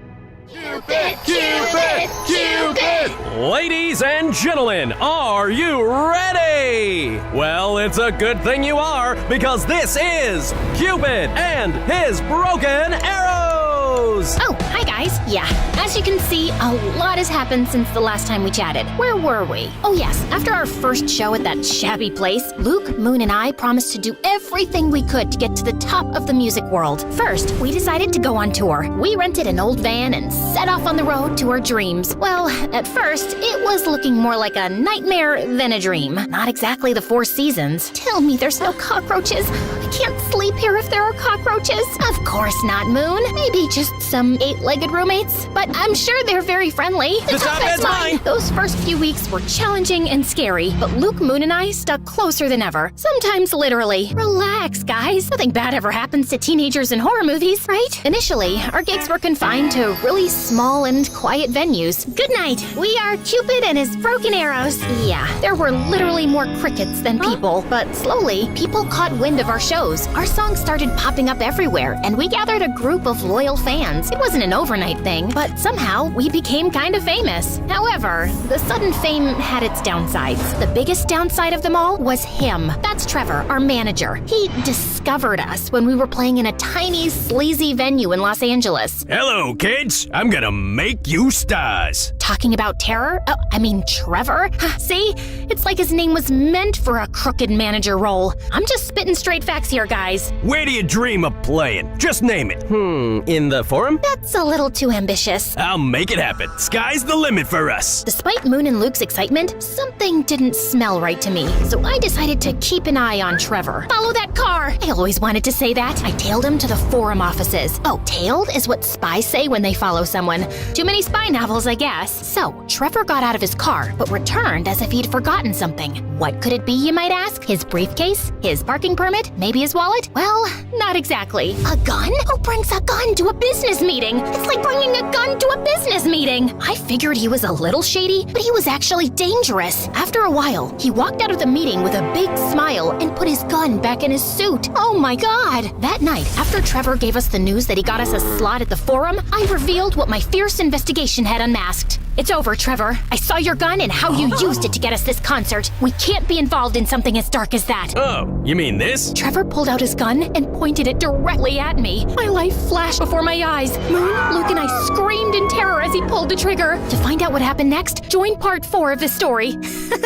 Speaker 8: Cupid! Cupid! Cupid! Ladies and gentlemen, are you ready? Well, it's a good thing you are, because this is Cupid and his broken arrows!
Speaker 7: Oh, hi guys. Yeah, as you can see, a lot has happened since the last time we chatted. Where were we? Oh yes, after our first show at that shabby place, Luke, Moon, and I promised to do everything we could to get to the top of the music world. First, we decided to go on tour. We rented an old van and set off on the road to our dreams. Well, at first, it was looking more like a nightmare than a dream. Not exactly the Four Seasons. Tell me there's no cockroaches. I can't sleep here if there are cockroaches. Of course not, Moon. Maybe just some eight-legged roommates, but I'm sure they're very friendly.
Speaker 8: The top is mine!
Speaker 7: Those first few weeks were challenging and scary, but Luke, Moon, and I stuck closer than ever. Sometimes literally. Relax, guys. Nothing bad ever happens to teenagers in horror movies, right? Initially, our gigs were confined to really small and quiet venues. Good night. We are Cupid and his broken arrows. Yeah, there were literally more crickets than people, but slowly, people caught wind of our shows. Our songs started popping up everywhere, and we gathered a group of loyal fans. It wasn't an overnight thing, but somehow we became kind of famous. However, the sudden fame had its downsides. The biggest downside of them all was him. That's Trevor, our manager. He discovered us when we were playing in a tiny, sleazy venue in Los Angeles.
Speaker 9: Hello, kids. I'm gonna make you stars.
Speaker 7: Talking about terror? Oh, I mean Trevor? See? It's like his name was meant for a crooked manager role. I'm just spitting straight facts here, guys.
Speaker 9: Where do you dream of playing? Just name it.
Speaker 8: In the forum?
Speaker 7: That's a little too ambitious.
Speaker 9: I'll make it happen. Sky's the limit for us.
Speaker 7: Despite Moon and Luke's excitement, something didn't smell right to me, so I decided to keep an eye on Trevor. Follow that car! I always wanted to say that. I tailed him to the forum offices. Oh, tailed is what spies say when they follow someone. Too many spy novels, I guess. So, Trevor got out of his car, but returned as if he'd forgotten something. What could it be, you might ask? His briefcase? His parking permit? Maybe his wallet? Well, not exactly. A gun? Who brings a gun to a business meeting? It's like bringing a gun to a business meeting. I figured he was a little shady, but he was actually dangerous. After a while, he walked out of the meeting with a big smile and put his gun back in his suit. Oh my God! That night, after Trevor gave us the news that he got us a slot at the forum, I revealed what my fierce investigation had unmasked. It's over, Trevor. I saw your gun and how you used it to get us this concert. We can't be involved in something as dark as that.
Speaker 9: Oh, you mean this?
Speaker 7: Trevor pulled out his gun and pointed it directly at me. My life flashed before my eyes. Moon, Luke, and I screamed in terror as he pulled the trigger. To find out what happened next, join part 4 of this story.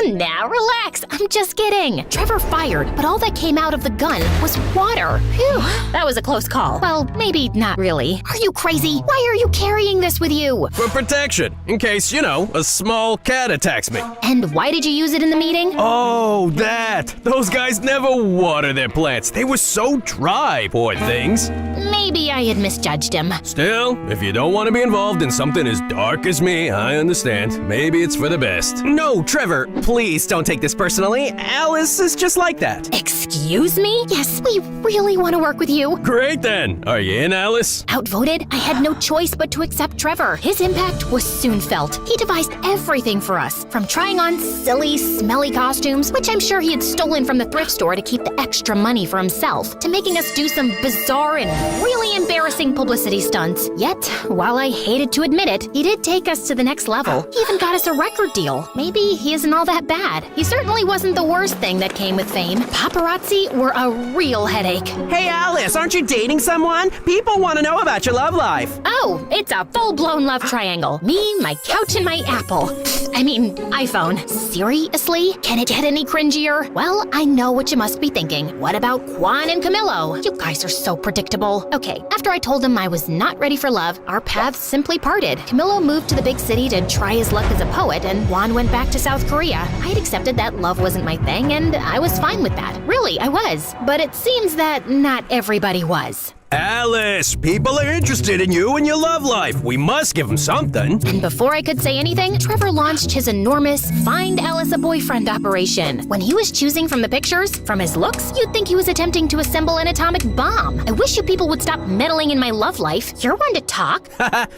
Speaker 7: Now relax, I'm just kidding. Trevor fired, but all that came out of the gun was water. Phew, that was a close call. Well, maybe not really. Are you crazy? Why are you carrying this with you?
Speaker 9: For protection, in case, you know, a small cat attacks me.
Speaker 7: And why did you use it in the meeting?
Speaker 9: Oh, that! Those guys never water their plants. They were so dry, poor things.
Speaker 7: Maybe I had misjudged him.
Speaker 9: Still, if you don't want to be involved in something as dark as me, I understand. Maybe it's for the best. No, Trevor, Please don't take this personally. Alice is just like that.
Speaker 7: Excuse me? Yes, we really want to work with you.
Speaker 9: Great then. Are you in, Alice?
Speaker 7: Outvoted, I had no choice but to accept Trevor. His impact was soon felt. He devised everything for us, from trying on silly, smelly costumes, which I'm sure he had stolen from the thrift store to keep the extra money for himself, to making us do some bizarre and really embarrassing publicity stunts. Yet, while I hated to admit it, he did take us to the next level. He even got us a record deal. Maybe he isn't all that bad. He certainly wasn't the worst thing that came with fame. Paparazzi were a real headache.
Speaker 8: Hey, Alice, aren't you dating someone? People want to know about your love life.
Speaker 7: Oh, it's a full-blown love triangle. Me, my couch, and my Apple. I mean, iPhone. Seriously? Can it get any cringier? Well, I know what you must be thinking. What about Juan and Camilo? You guys are so predictable. Okay, after I told him I was not ready for love, our paths simply parted. Camilo moved to the big city to try his luck as a poet, and Juan went back to South Korea. I had accepted that love wasn't my thing, and I was fine with that. Really, I was. But it seems that not everybody was.
Speaker 9: Alice, people are interested in you and your love life. We must give them something.
Speaker 7: And before I could say anything, Trevor launched his enormous Find Alice a Boyfriend operation. When he was choosing from the pictures, from his looks, you'd think he was attempting to assemble an atomic bomb. I wish you people would stop meddling in my love life. You're one to talk.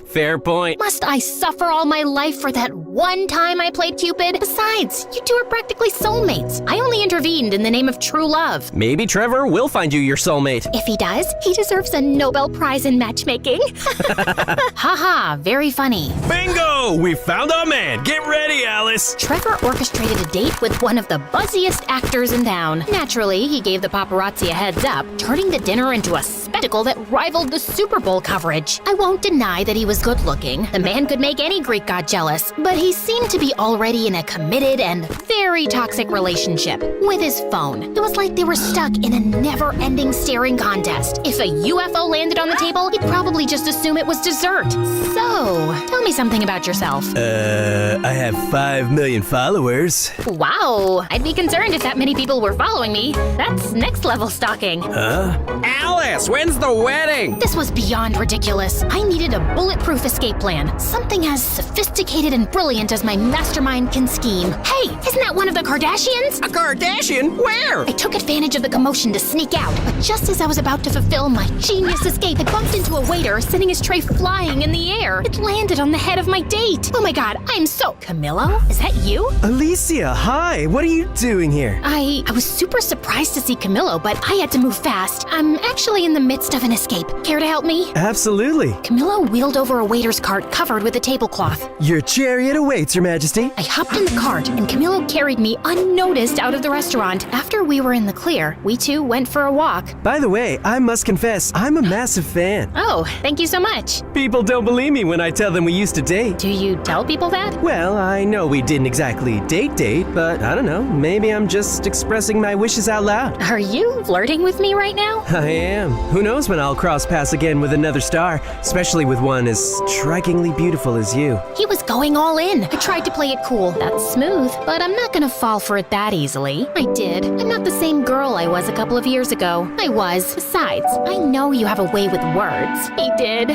Speaker 9: Fair point.
Speaker 7: Must I suffer all my life for that one time I played Cupid? Besides, you two are practically soulmates. I only intervened in the name of true love.
Speaker 9: Maybe Trevor will find you your soulmate.
Speaker 7: If he does, he deserves a Nobel Prize in matchmaking. Haha, very funny.
Speaker 9: Bingo! We found our man. Get ready, Alice.
Speaker 7: Trevor orchestrated a date with one of the buzziest actors in town. Naturally, he gave the paparazzi a heads up, turning the dinner into a spectacle that rivaled the Super Bowl coverage. I won't deny that he was good looking. The man could make any Greek god jealous, but he seemed to be already in a committed and very toxic relationship with his phone. It was like they were stuck in a never-ending staring contest. If a UFO landed on the table, he'd probably just assume it was dessert. So, tell me something about yourself.
Speaker 9: I have 5 million followers.
Speaker 7: Wow, I'd be concerned if that many people were following me. That's next level stalking.
Speaker 9: Huh?
Speaker 8: Alice, when's the wedding?
Speaker 7: This was beyond ridiculous. I needed a bulletproof escape plan. Something as sophisticated and brilliant as my mastermind can scheme. Hey, isn't that one of the Kardashians?
Speaker 8: A Kardashian? Where?
Speaker 7: I took advantage of the commotion to sneak out, but just as I was about to fulfill my genius escape, I bumped into a waiter sending his tray flying in the air. It landed on the head of my date. Oh my god, I'm so... Camilo? Is that you?
Speaker 8: Alicia, hi. What are you doing here?
Speaker 7: I was super surprised to see Camilo, but I had to move fast. I'm actually in the midst of an escape. Care to help me?
Speaker 8: Absolutely.
Speaker 7: Camilo wheeled over a waiter's cart covered with a tablecloth.
Speaker 8: Your chariot awaits, Your Majesty.
Speaker 7: I hopped in the cart, and Camilo carried me unnoticed out of the restaurant. After we were in the clear, we two went for a walk.
Speaker 8: By the way, I must confess, I'm a massive fan.
Speaker 7: Oh, thank you so much.
Speaker 8: People don't believe me when I tell them we used to date.
Speaker 7: Do you tell people that?
Speaker 8: Well, I know we didn't exactly date, but I don't know, maybe I'm just expressing my wishes out loud.
Speaker 7: Are you flirting with me right now?
Speaker 8: I am. Who knows when I'll cross paths again with another star, especially with one as strikingly beautiful as you.
Speaker 7: He was going all in. I tried to play it cool. That's smooth, but I'm not gonna fall for it that easily. I did. I'm not the same girl I was a couple of years ago. I was. Besides, I know you have a way with words. He did.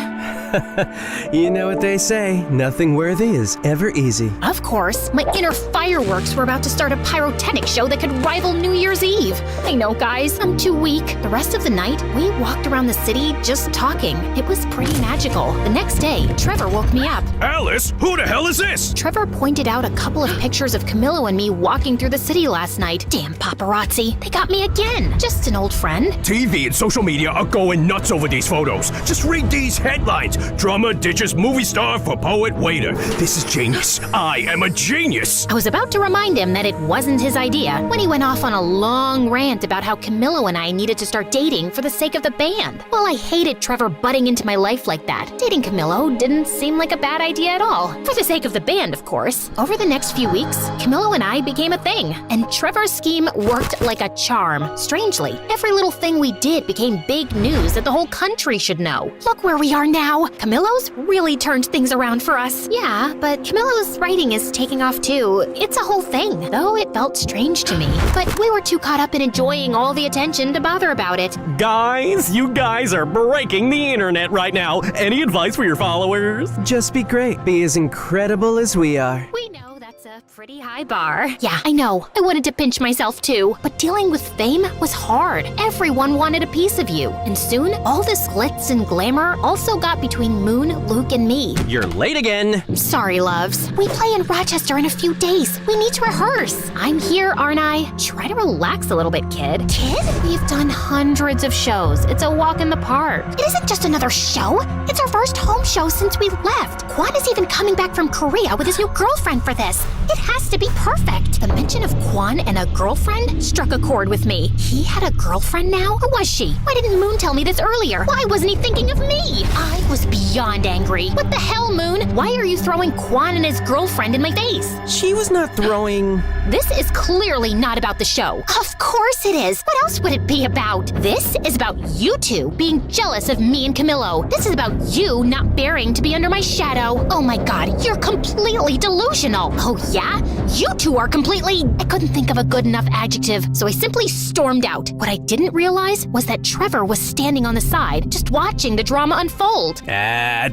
Speaker 8: You know what they say, nothing worthy is ever easy.
Speaker 7: Of course. My inner fireworks were about to start a pyrotechnic show that could rival New Year's Eve. I know, guys, I'm too weak. The rest of the night, we walked around the city just talking. It was pretty magical. The next day, Trevor woke me up.
Speaker 9: Alice, who the hell is this?
Speaker 7: Trevor pointed out a couple of pictures of Camilo and me walking through the city last night. Damn paparazzi. They got me again. Just an old friend.
Speaker 9: TV and social media are going nuts over these photos. Just read these headlines. Drummer ditches movie star for poet waiter. This is genius. I am a genius.
Speaker 7: I was about to remind him that it wasn't his idea when he went off on a long rant about how Camilo and I needed to start dating for the sake of the band. Well, I hated Trevor butting into my life like that. Dating Camilo didn't seem like a bad idea at all. For the sake of the band, of course. Over the next few weeks, Camilo and I became a thing, and Trevor's scheme worked like a charm. Strangely, every little thing we did became big news that the whole country should know. Look where we are now. Camilo's really turned things around for us. Yeah, but Camilo's writing is taking off too. It's a whole thing, though it felt strange to me. But we were too caught up in enjoying all the attention to bother about it.
Speaker 9: Guys, you guys are breaking the internet right now. Any advice for your followers?
Speaker 8: Just be great. Be as incredible as we are.
Speaker 7: We know that's a pretty high bar. Yeah, I know. I wanted to pinch myself too. But dealing with fame was hard. Everyone wanted a piece of you. And soon, all this glitz and glamour also got between Moon, Luke, and me.
Speaker 8: You're late again.
Speaker 7: Sorry, loves. We play in Rochester in a few days. We need to rehearse. I'm here, aren't I? Try to relax a little bit, kid. Kid? We've done hundreds of shows. It's a walk in the park. It isn't just another show. It's our first home show since we left. Quan is even coming back from Korea with his new girlfriend for this. It has to be perfect. The mention of Quan and a girlfriend struck a chord with me. He had a girlfriend now? Who was she? Why didn't Moon tell me this earlier? Why wasn't he thinking of me? I was beyond angry. What the hell, Moon? Why are you throwing Quan and his girlfriend in my face?
Speaker 8: She was not throwing...
Speaker 7: This is clearly not about the show. Of course it is. What else would it be about? This is about you two being jealous of me and Camillo. This is about you not bearing to be under my shadow. Oh my god, you're completely delusional. Oh yeah? You two are completely... I couldn't think of a good enough adjective, so I simply stormed out. What I didn't realize was that Trevor was standing on the side, just watching the drama unfold.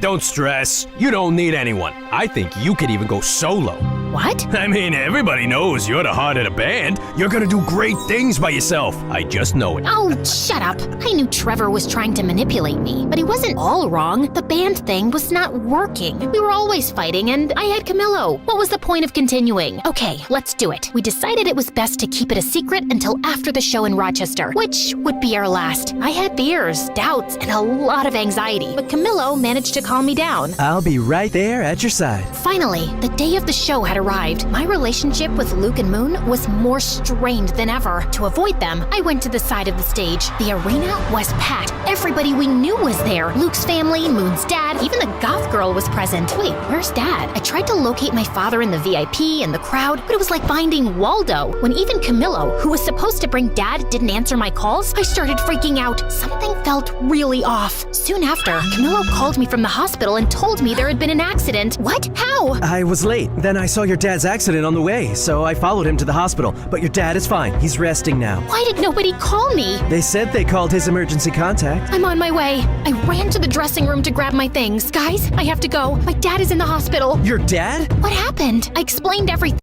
Speaker 9: Don't stress. You don't need anyone. I think you could even go solo.
Speaker 7: What?
Speaker 9: I mean, everybody knows you're the heart of the band. You're gonna do great things by yourself. I just know it.
Speaker 7: Oh, shut up. I knew Trevor was trying to manipulate me, but he wasn't all wrong. The band thing was not working. We were always fighting, and I had Camillo. What was the point of continuing? Okay, let's do it. We decided it was best to keep it a secret until after the show in Rochester, which would be our last. I had fears, doubts, and a lot of anxiety, but Camillo managed to calm me down.
Speaker 8: I'll be right there at your side.
Speaker 7: Finally, the day of the show had arrived. My relationship with Luke and Moon was more strained than ever. To avoid them, I went to the side of the stage. The arena was packed. Everybody we knew was there. Luke's family, Moon's dad, even the goth girl was present. Wait, where's Dad? I tried to locate my father in the VIP and the crowd, but it was like finding Waldo. When even Camillo, who was supposed to bring Dad, didn't answer my calls, I started freaking out. Something felt really off. Soon after, Camillo called me from the hospital and told me there had been an accident. What? How?
Speaker 8: I was late. Then I saw your dad's accident on the way, so I followed him to the hospital. But your dad is fine. He's resting now.
Speaker 7: Why did nobody call me?
Speaker 8: They said they called his emergency contact.
Speaker 7: I'm on my way. I ran to the dressing room to grab my things. Guys, I have to go. My dad is in the hospital.
Speaker 8: Your dad?
Speaker 7: What happened? I explained everything.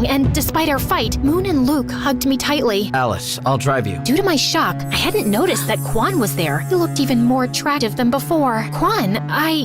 Speaker 7: And despite our fight, Moon and Luke hugged me tightly.
Speaker 8: Alice, I'll drive you.
Speaker 7: Due to my shock, I hadn't noticed that Quan was there. He looked even more attractive than before. Quan,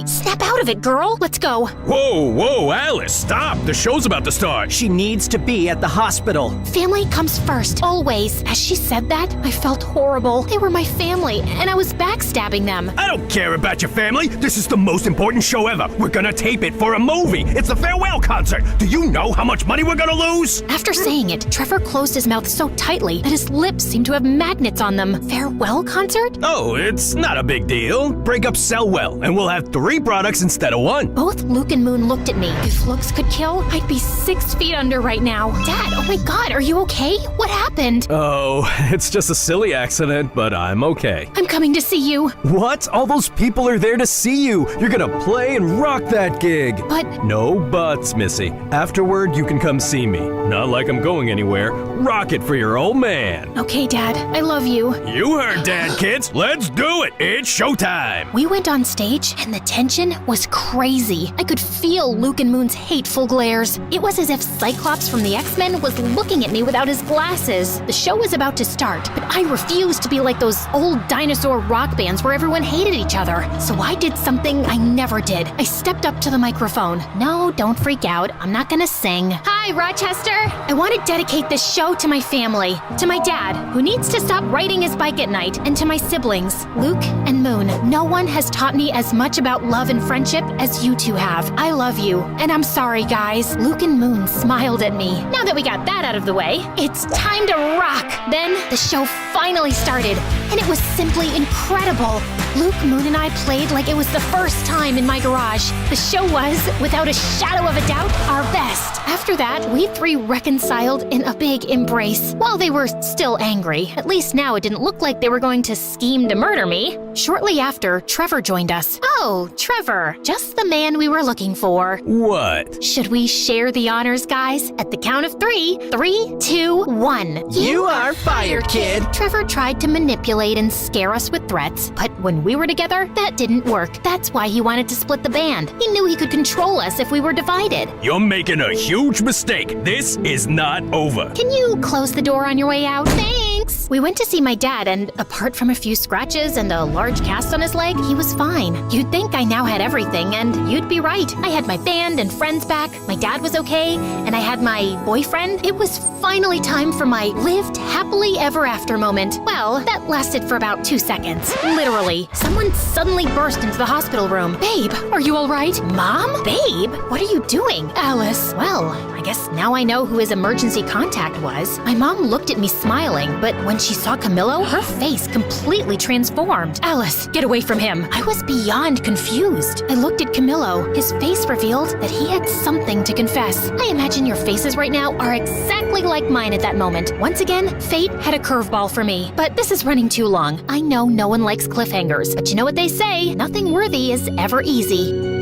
Speaker 7: Snap out of it, girl! Let's go!
Speaker 9: Whoa, Alice, stop! The show's about to start!
Speaker 8: She needs to be at the hospital.
Speaker 7: Family comes first, always. As she said that, I felt horrible. They were my family, and I was backstabbing them.
Speaker 9: I don't care about your family! This is the most important show ever! We're gonna tape it for a movie! It's the farewell concert! Do you know how much money we're gonna lose?
Speaker 7: After saying it, Trevor closed his mouth so tightly that his lips seemed to have magnets on them. Farewell concert?
Speaker 9: Oh, it's not a big deal. Breakups sell well, and we'll have 3 products instead of 1.
Speaker 7: Both Luke and Moon looked at me. If looks could kill, I'd be 6 feet under right now. Dad, oh my god, are you okay? What happened?
Speaker 9: Oh, it's just a silly accident, but I'm okay.
Speaker 7: I'm coming to see you.
Speaker 8: What? All those people are there to see you. You're gonna play and rock that gig.
Speaker 7: But...
Speaker 9: No buts, Missy. Afterward, you can come see me. Not like I'm going anywhere. Rock it for your old man.
Speaker 7: Okay, Dad. I love you.
Speaker 9: You heard Dad, kids. Let's do it. It's showtime.
Speaker 7: We went on stage, and the tension was crazy. I could feel Luke and Moon's hateful glares. It was as if Cyclops from the X-Men was looking at me without his glasses. The show was about to start, but I refused to be like those old dinosaur rock bands where everyone hated each other. So I did something I never did. I stepped up to the microphone. No, don't freak out. I'm not gonna sing. Hi, Rochester. I want to dedicate this show to my family, to my dad, who needs to stop riding his bike at night, and to my siblings, Luke and Moon. No one has taught me as much about love and friendship as you two have. I love you, and I'm sorry, guys. Luke and Moon smiled at me. Now that we got that out of the way, it's time to rock. Then the show finally started. and it was simply incredible. Luke, Moon, and I played like it was the first time in my garage. The show was, without a shadow of a doubt, our best. After that, we three reconciled in a big embrace. While they were still angry, at least now it didn't look like they were going to scheme to murder me. Shortly after, Trevor joined us. Oh, Trevor, just the man we were looking for.
Speaker 9: What?
Speaker 7: Should we share the honors, guys? At the count of 3. 3, 2, 1.
Speaker 8: You are fired, kid.
Speaker 7: Trevor tried to manipulate and scare us with threats, but when we were together, that didn't work. That's why he wanted to split the band. He knew he could control us if we were divided.
Speaker 9: You're making a huge mistake. This is not over.
Speaker 7: Can you close the door on your way out? Thanks! We went to see my dad, and apart from a few scratches and a large cast on his leg, he was fine. You'd think I now had everything, and you'd be right. I had my band and friends back, my dad was okay, and I had my boyfriend. It was finally time for my lived happily ever after moment. Well, that lasted for about 2 seconds. Literally. Someone suddenly burst into the hospital room. Babe, are you all right? Mom? Babe, what are you doing? Alice. Well, I guess now I know who his emergency contact was. My mom looked at me smiling, but when she saw Camillo, her face completely transformed. Alice, get away from him. I was beyond confused. I looked at Camillo. His face revealed that he had something to confess. I imagine your faces right now are exactly like mine at that moment. Once again, fate had a curveball for me. But this is running too long. I know no one likes cliffhangers, but you know what they say, nothing worthy is ever easy.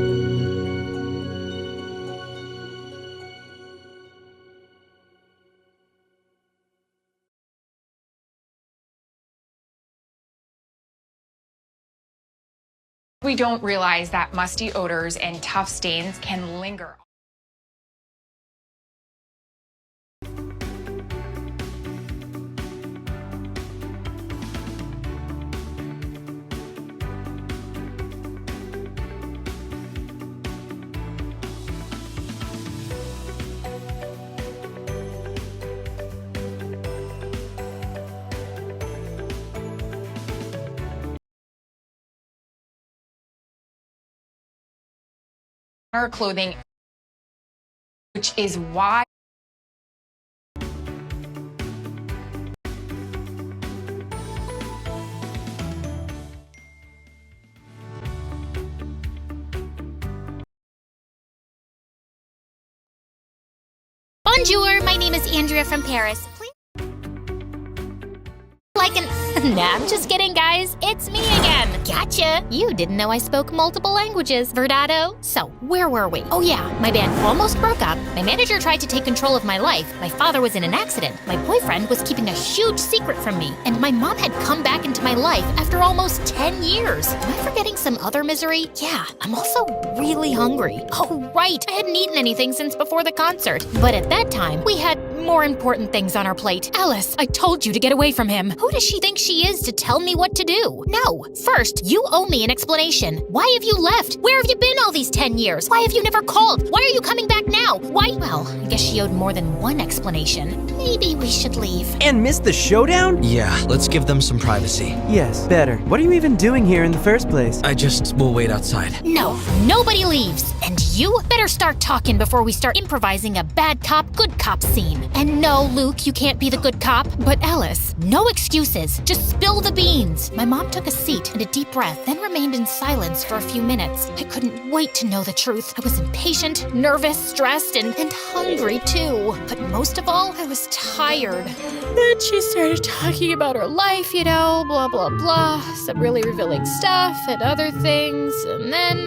Speaker 10: We don't realize that musty odors and tough stains can linger. Our clothing, which is why
Speaker 7: Bonjour, my name is Andrea from Paris. Please like an... Nah, I'm just kidding, guys. It's me again. Gotcha. You didn't know I spoke multiple languages, Verdado. So, where were we? Oh yeah, my band almost broke up. My manager tried to take control of my life. My father was in an accident. My boyfriend was keeping a huge secret from me. And my mom had come back into my life after almost 10 years. Am I forgetting some other misery? Yeah, I'm also really hungry. Oh, right. I hadn't eaten anything since before the concert. But at that time, we had more important things on our plate. Alice, I told you to get away from him. Who does she think she is to tell me what to do? No. First, you owe me an explanation. Why have you left? Where have you been all these 10 years? Why have you never called? Why are you coming back now? Why? Well, I guess she owed more than one explanation. Maybe we should leave.
Speaker 8: And miss the showdown?
Speaker 12: Yeah, let's give them some privacy.
Speaker 13: Yes, better. What are you even doing here in the first place?
Speaker 12: We'll wait outside.
Speaker 7: No, nobody leaves. And you better start talking before we start improvising a bad cop, good cop scene. And no, Luke, you can't be the good cop. But Alice, no excuses. Just spill the beans. My mom took a seat and a deep breath, then remained in silence for a few minutes. I couldn't wait to know the truth. I was impatient, nervous, stressed, and hungry too. But most of all, I was tired. Then she started talking about her life, you know, blah, blah, blah. Some really revealing stuff and other things. And then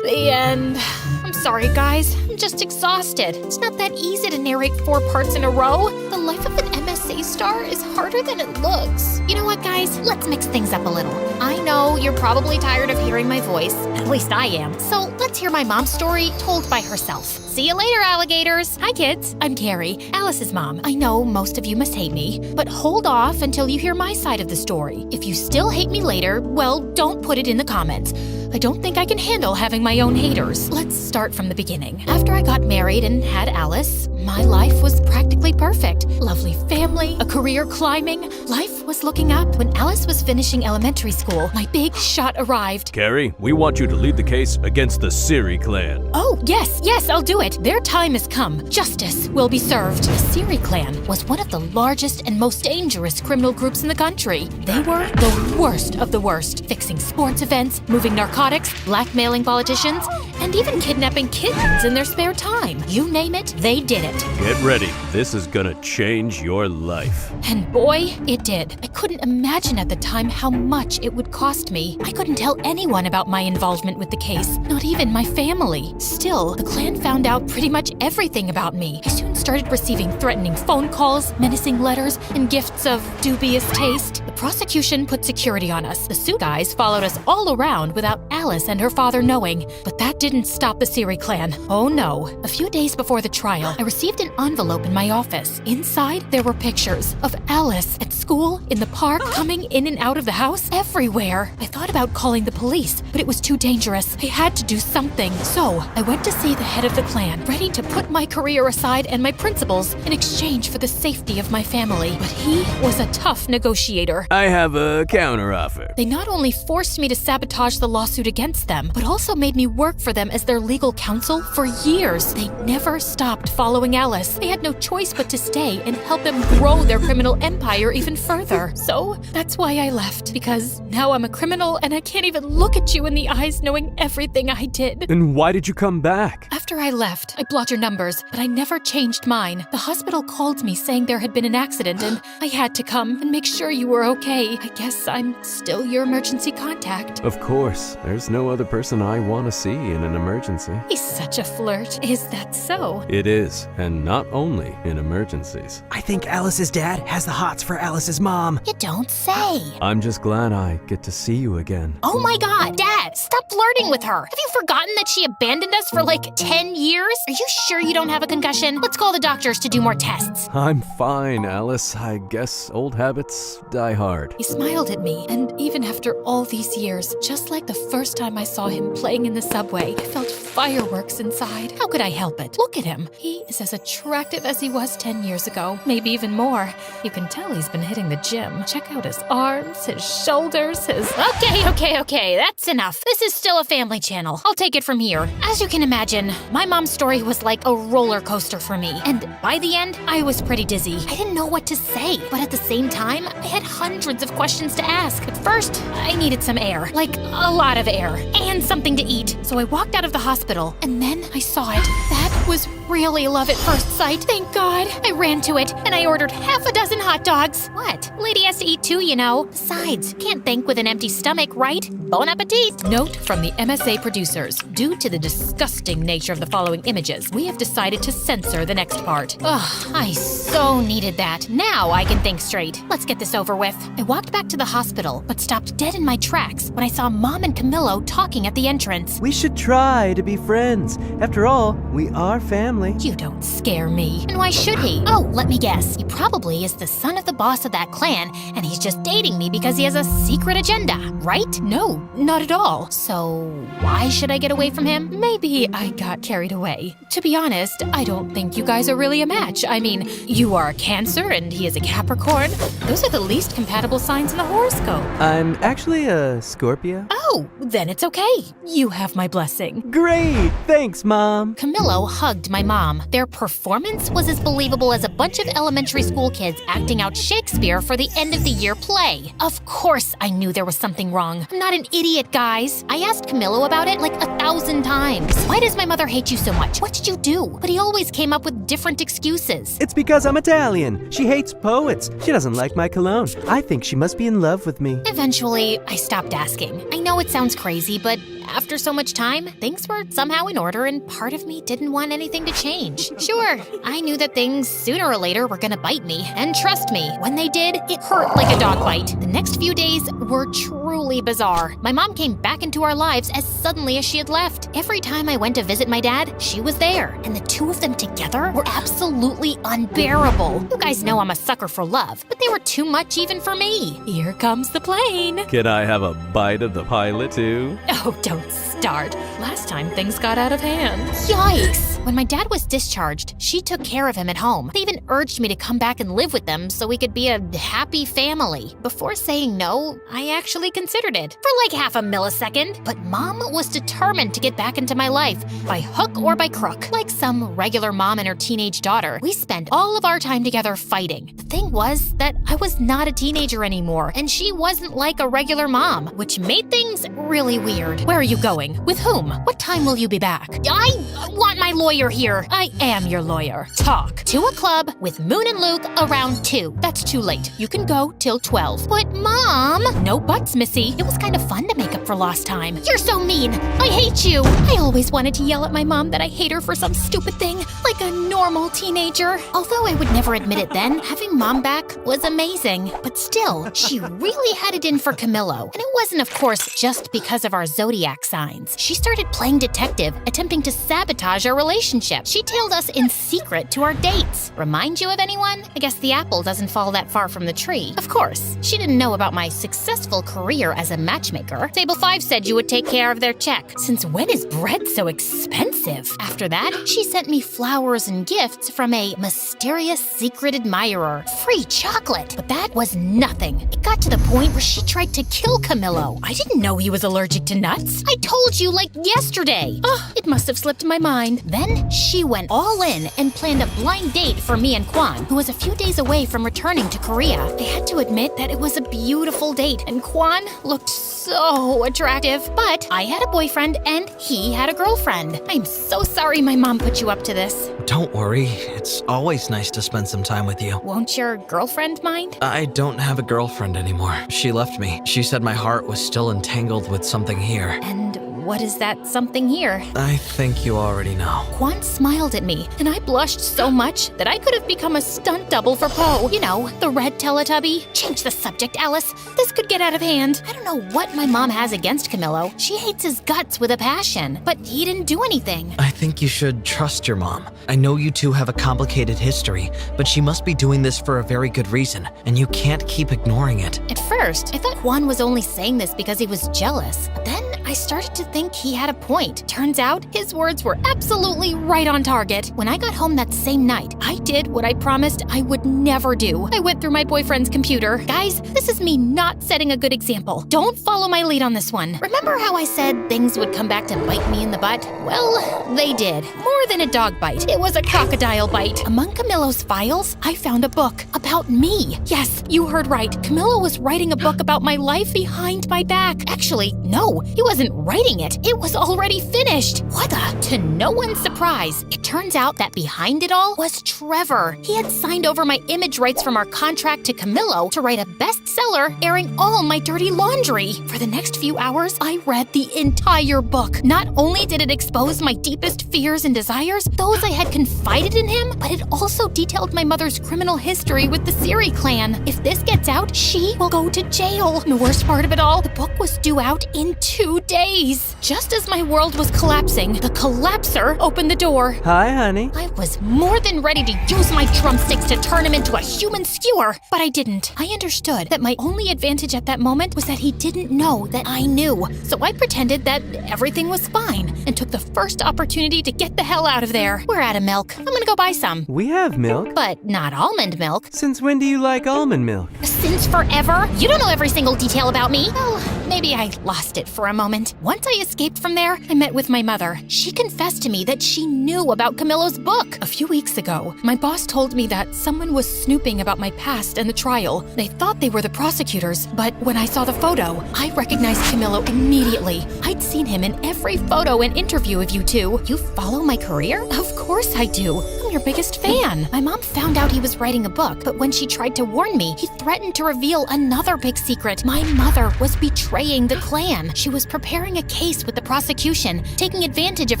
Speaker 7: the end. I'm sorry, guys. I'm just exhausted. It's not that easy to narrate 4 parts in a row. The life of an MSA star is harder than it looks. You know what, guys? Let's mix things up a little. I know you're probably tired of hearing my voice. At least I am. So let's hear my mom's story told by herself. See you later, alligators. Hi, kids. I'm Carrie, Alice's mom. I know most of you must hate me, but hold off until you hear my side of the story. If you still hate me later, well, don't put it in the comments. I don't think I can handle having my own haters. Let's start from the beginning. After I got married and had Alice, My life was practically perfect. Lovely family, a career climbing. Life was looking up. When Alice was finishing elementary school, my big shot arrived.
Speaker 9: Carrie, we want you to lead the case against the Siri clan.
Speaker 7: Oh, yes, I'll do it. Their time has come. Justice will be served. The Siri clan was one of the largest and most dangerous criminal groups in the country. They were the worst of the worst, fixing sports events, moving narcotics, blackmailing politicians, and even kidnapping kittens in their spare time. You name it, they did it.
Speaker 9: Get ready. This is gonna change your life.
Speaker 7: And boy, it did. I couldn't imagine at the time how much it would cost me. I couldn't tell anyone about my involvement with the case, not even my family. Still, the clan found out pretty much everything about me. I soon started receiving threatening phone calls, menacing letters, and gifts of dubious taste. The prosecution put security on us. The suit guys followed us all around without Alice and her father knowing. But that didn't stop the Siri clan. Oh no. A few days before the trial, I received an envelope in my office. Inside, there were pictures of Alice at school, in the park, coming in and out of the house, everywhere. I thought about calling the police, but it was too dangerous. I had to do something. So, I went to see the head of the clan, ready to put my career aside and my principles in exchange for the safety of my family. But he was a tough negotiator.
Speaker 9: I have a counteroffer.
Speaker 7: They not only forced me to sabotage the lawsuit against them, but also made me work for them as their legal counsel for years. They never stopped following Alice. They had no choice but to stay and help them grow their criminal empire even further. So that's why I left, because now I'm a criminal and I can't even look at you in the eyes knowing everything I did.
Speaker 9: And why did you come back?
Speaker 7: After I left, I blocked your numbers, but I never changed mine. The hospital called me saying there had been an accident and I had to come and make sure you were okay. I guess I'm still your emergency contact.
Speaker 9: Of course. There's no other person I want to see in an emergency.
Speaker 7: He's such a flirt. Is that so?
Speaker 9: It is, and not only in emergencies.
Speaker 13: I think Alice's dad has the hots for Alice's mom.
Speaker 7: You don't say.
Speaker 9: I'm just glad I get to see you again.
Speaker 7: Oh my god, Dad, stop flirting with her. Have you forgotten that she abandoned us for like 10 years? Are you sure you don't have a concussion? Let's call the doctors to do more tests.
Speaker 9: I'm fine, Alice. I guess old habits die hard.
Speaker 7: He smiled at me, and even after all these years, just like the first time I saw him playing in the subway, I felt fireworks inside. How could I help it? Look at him. He is as attractive as he was 10 years ago, maybe even more. You can tell he's been hitting the gym. Check out his arms, his shoulders, his... Okay, that's enough. This is still a family channel. I'll take it from here. As you can imagine, my mom's story was like a roller coaster for me. And by the end, I was pretty dizzy. I didn't know what to say, but at the same time, I had hundreds of questions to ask. At first, I needed some air, like a lot of air, and something to eat. So I walked out of the hospital, and then I saw it. That was really love at first sight. Thank God. I ran to it, and I ordered half a dozen hot dogs. What? Lady has to eat too, you know. Besides, can't think with an empty stomach, right? Bon appetit. Note from the MSA producers. Due to the disgusting nature of the following images, we have decided to censor the next part. Ugh, I so needed that. Now I can think straight. Let's get this over with. I walked back to the hospital, but stopped dead in my tracks when I saw Mom and Camillo talking at the entrance.
Speaker 13: We should try to be friends. After all, we are family.
Speaker 7: You don't scare me. And why should he? Oh, let me guess. He probably is the son of the boss of that clan, and he's just dating me because he has a secret agenda, right? No, not at all. So why should I get away from him? Maybe I got carried away. To be honest, I don't think you guys are really a match. I mean, you are a Cancer and he is a Capricorn. Those are the least compatible signs in the horoscope.
Speaker 13: I'm actually a Scorpio.
Speaker 7: Oh, then it's okay. You have my blessing.
Speaker 13: Great! Thanks, Mom.
Speaker 7: Camillo hugged my mom. Their performance was as believable as a bunch of elementary school kids acting out Shakespeare for the end of the year play. Of course I knew there was something wrong. I'm not an idiot, guys. I asked Camillo about it like 1,000 times. Why does my mother hate you so much? What did you do? But he always came up with different excuses.
Speaker 13: It's because I'm Italian. She hates poets. She doesn't like my cologne. I think she must be in love with me.
Speaker 7: Eventually, I stopped asking. I know it sounds crazy, but after so much time, things were somehow in order and part of me didn't want anything to change. Sure, I knew that things sooner or later were gonna bite me, and trust me, when they did, it hurt like a dog bite. The next few days were truly bizarre. My mom came back into our lives as suddenly as she had left. But every time I went to visit my dad, she was there. And the two of them together were absolutely unbearable. You guys know I'm a sucker for love, but they were too much even for me. Here comes the plane.
Speaker 13: Can I have a bite of the pilot too?
Speaker 7: Oh, don't start. Last time things got out of hand. Yikes! When my dad was discharged, she took care of him at home. They even urged me to come back and live with them so we could be a happy family. Before saying no, I actually considered it for like half a millisecond. But Mom was determined to get back into my life by hook or by crook. Like some regular mom and her teenage daughter, we spent all of our time together fighting. The thing was that I was not a teenager anymore, and she wasn't like a regular mom, which made things really weird. Where are you going? With whom? What time will you be back? I want my lawyer here. I am your lawyer. Talk. To a club with Moon and Luke around 2. That's too late. You can go till 12. But Mom! No buts, Missy. It was kind of fun to make up for lost time. You're so mean. I hate you. I always wanted to yell at my mom that I hate her for some stupid thing, like a normal teenager. Although I would never admit it then, having Mom back was amazing. But still, she really had it in for Camillo. And it wasn't, of course, just because of our zodiac signs. She started playing detective, attempting to sabotage our relationship. She tailed us in secret to our dates. Remind you of anyone? I guess the apple doesn't fall that far from the tree. Of course, she didn't know about my successful career as a matchmaker. Table 5 said you would take care of their check. Since when is bread so expensive? After that, she sent me flowers and gifts from a mysterious secret admirer. Free chocolate. But that was nothing. It got to the point where she tried to kill Camillo. I didn't know he was allergic to nuts. I told you like yesterday. It must have slipped my mind. Then she went all in and planned a blind date for me and Kwan, who was a few days away from returning to Korea. I had to admit that it was a beautiful date, and Kwan looked so attractive. But I had a boyfriend and he had a girlfriend. I'm so sorry my mom put you up to this.
Speaker 12: Don't worry, it's always nice to spend some time with you.
Speaker 7: Won't your girlfriend mind?
Speaker 12: I don't have a girlfriend anymore. She left me. She said my heart was still entangled with something here.
Speaker 7: And what is that something here?
Speaker 12: I think you already know.
Speaker 7: Kwan smiled at me, and I blushed so much that I could have become a stunt double for Poe. You know, the red Teletubby. Change the subject, Alice. This could get out of hand. I don't know what my mom has against Camillo. She hates his guts with a passion, but he didn't do anything.
Speaker 12: I think you should trust your mom. I know you two have a complicated history, but she must be doing this for a very good reason, and you can't keep ignoring it.
Speaker 7: At first, I thought Kwan was only saying this because he was jealous. But then I started to think he had a point. Turns out, his words were absolutely right on target. When I got home that same night, I did what I promised I would never do. I went through my boyfriend's computer. Guys, this is me not setting a good example. Don't follow my lead on this one. Remember how I said things would come back to bite me in the butt? Well, they did. More than a dog bite. It was a crocodile bite. Among Camillo's files, I found a book about me. Yes, you heard right. Camillo was writing a book about my life behind my back. Actually, no, he wasn't writing it. It was already finished. What the? To no one's surprise, it turns out that behind it all was Trevor. He had signed over my image rights from our contract to Camillo to write a bestseller airing all my dirty laundry. For the next few hours, I read the entire book. Not only did it expose my deepest fears and desires, those I had confided in him, but it also detailed my mother's criminal history with the Siri clan. If this gets out, she will go to jail. And the worst part of it all, the book was due out in 2 days. Just as my world was collapsing, the collapser opened the door.
Speaker 13: Hi, honey.
Speaker 7: I was more than ready to use my drumsticks to turn him into a human skewer, but I didn't. I understood that my only advantage at that moment was that he didn't know that I knew. So I pretended that everything was fine and took the first opportunity to get the hell out of there. We're out of milk. I'm gonna go buy some.
Speaker 13: We have milk.
Speaker 7: But not almond milk.
Speaker 13: Since when do you like almond milk?
Speaker 7: Since forever? You don't know every single detail about me. Well, maybe I lost it for a moment. Once I escaped from there, I met with my mother. She confessed to me that she knew about Camillo's book. A few weeks ago, my boss told me that someone was snooping about my past and the trial. They thought they were the prosecutors, but when I saw the photo, I recognized Camillo immediately. I'd seen him in every photo and interview of you two. You follow my career? Of course I do. I'm I'm your biggest fan. My mom found out he was writing a book, but when she tried to warn me, he threatened to reveal another big secret. My mother was betraying the clan. She was preparing a case with the prosecution, taking advantage of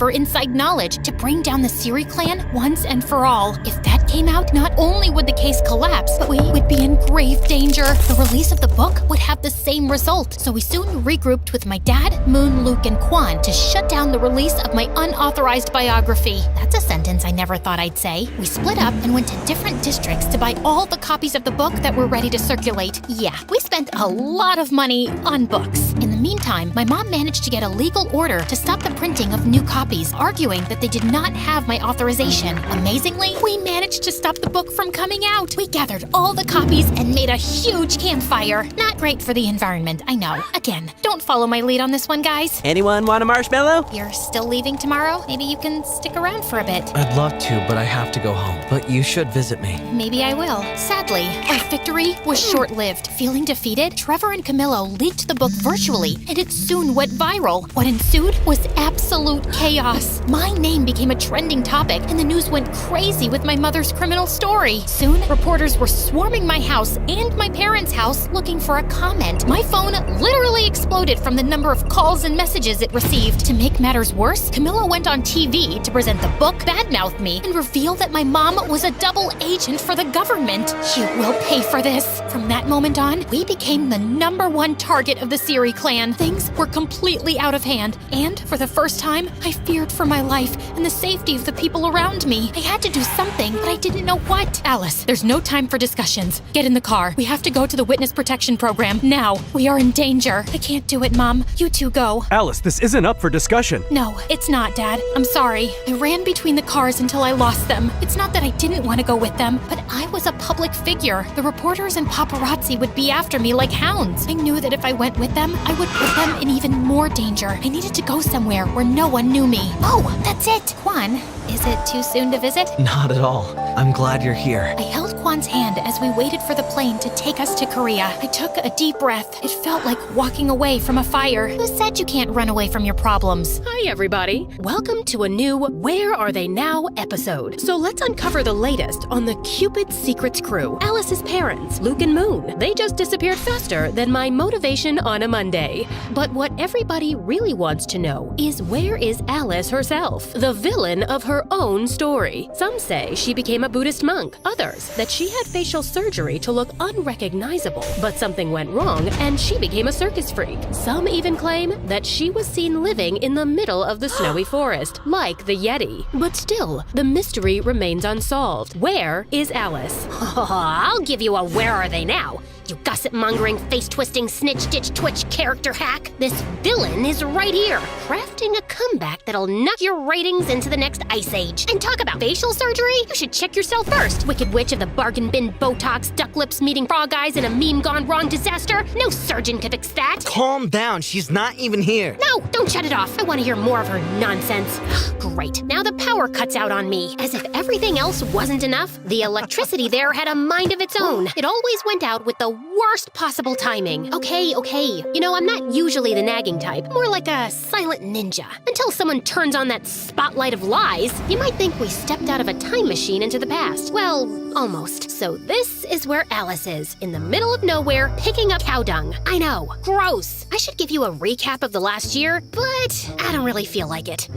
Speaker 7: her inside knowledge to bring down the Siri clan once and for all. If that came out, not only would the case collapse, but we would be in grave danger. The release of the book would have the same result, so we soon regrouped with my dad, Moon, Luke, and Quan to shut down the release of my unauthorized biography. That's a sentence I never thought I'd say. We split up and went to different districts to buy all the copies of the book that were ready to circulate. Yeah, we spent a lot of money on books. In the meantime, my mom managed to get a legal order to stop the printing of new copies, arguing that they did not have my authorization. Amazingly, we managed to stop the book from coming out. We gathered all the copies and made a huge campfire. Not great for the environment, I know. Again, don't follow my lead on this one, guys.
Speaker 13: Anyone want a marshmallow?
Speaker 7: You're still leaving tomorrow? Maybe you can stick around for a bit.
Speaker 12: I'd love to, but I have to go home. But you should visit me.
Speaker 7: Maybe I will. Sadly, our victory was short-lived. Feeling defeated, Trevor and Camillo leaked the book virtually, and it soon went viral. What ensued was absolute chaos. My name became a trending topic, and the news went crazy with my mother's criminal story. Soon, reporters were swarming my house and my parents' house looking for a comment. My phone literally exploded from the number of calls and messages it received. To make matters worse, Camillo went on TV to present the book, badmouth me, and reveal that my mom was a double agent for the government. You will pay for this. From that moment on, we became the #1 target of the Siri clan. Things were completely out of hand, and for the first time, I feared for my life and the safety of the people around me. I had to do something, but I didn't know what. Alice, there's no time for discussions. Get in the car. We have to go to the witness protection program now. We are in danger. I can't do it, Mom. You two go.
Speaker 14: Alice, this isn't up for discussion.
Speaker 7: No, it's not, Dad. I'm sorry. I ran between the cars until I lost them. It's not that I didn't want to go with them, but I was a public figure. The reporters and paparazzi would be after me like hounds. I knew that if I went with them, I would put them in even more danger. I needed to go somewhere where no one knew me. Oh, that's it. Quan, is it too soon to visit?
Speaker 12: Not at all. I'm glad you're here.
Speaker 7: I held Quan's hand as we waited for the plane to take us to Korea. I took a deep breath. It felt like walking away from a fire. Who said you can't run away from your problems?
Speaker 15: Hi, everybody. Welcome to a new Where Are They Now episode. So let's uncover the latest on the Cupid Secrets crew. Alice's parents, Luke and Moon. They just disappeared faster than my motivation on a Monday. But what everybody really wants to know is where is Alice herself, the villain of her own story? Some say she became a Buddhist monk. Others that she had facial surgery to look unrecognizable, but something went wrong and she became a circus freak. Some even claim that she was seen living in the middle of the snowy forest, like the Yeti. But still, the mystery remains unsolved. Where is Alice?
Speaker 11: I'll give you a where are they now, you gossip-mongering, face-twisting, snitch-ditch-twitch character hack. This villain is right here, crafting a comeback that'll knock your ratings into the next ice age. And talk about facial surgery? You should check yourself first. Wicked witch of the bargain bin Botox, duck lips meeting frog eyes, and a meme gone wrong disaster. No surgeon could fix that.
Speaker 12: Calm down. She's not even here.
Speaker 11: No, don't shut it off. I want to hear more of her nonsense. Great. Now the power cuts out on me. As if everything else wasn't enough, the electricity there had a mind of its own. It always went out with the worst possible timing. Okay. You know, I'm not usually the nagging type. More like a silent ninja. Until someone turns on that spotlight of lies, you might think we stepped out of a time machine into the past. Well, almost. So this is where Alice is, in the middle of nowhere, picking up cow dung. I know, gross. I should give you a recap of the last year, but I don't really feel like it.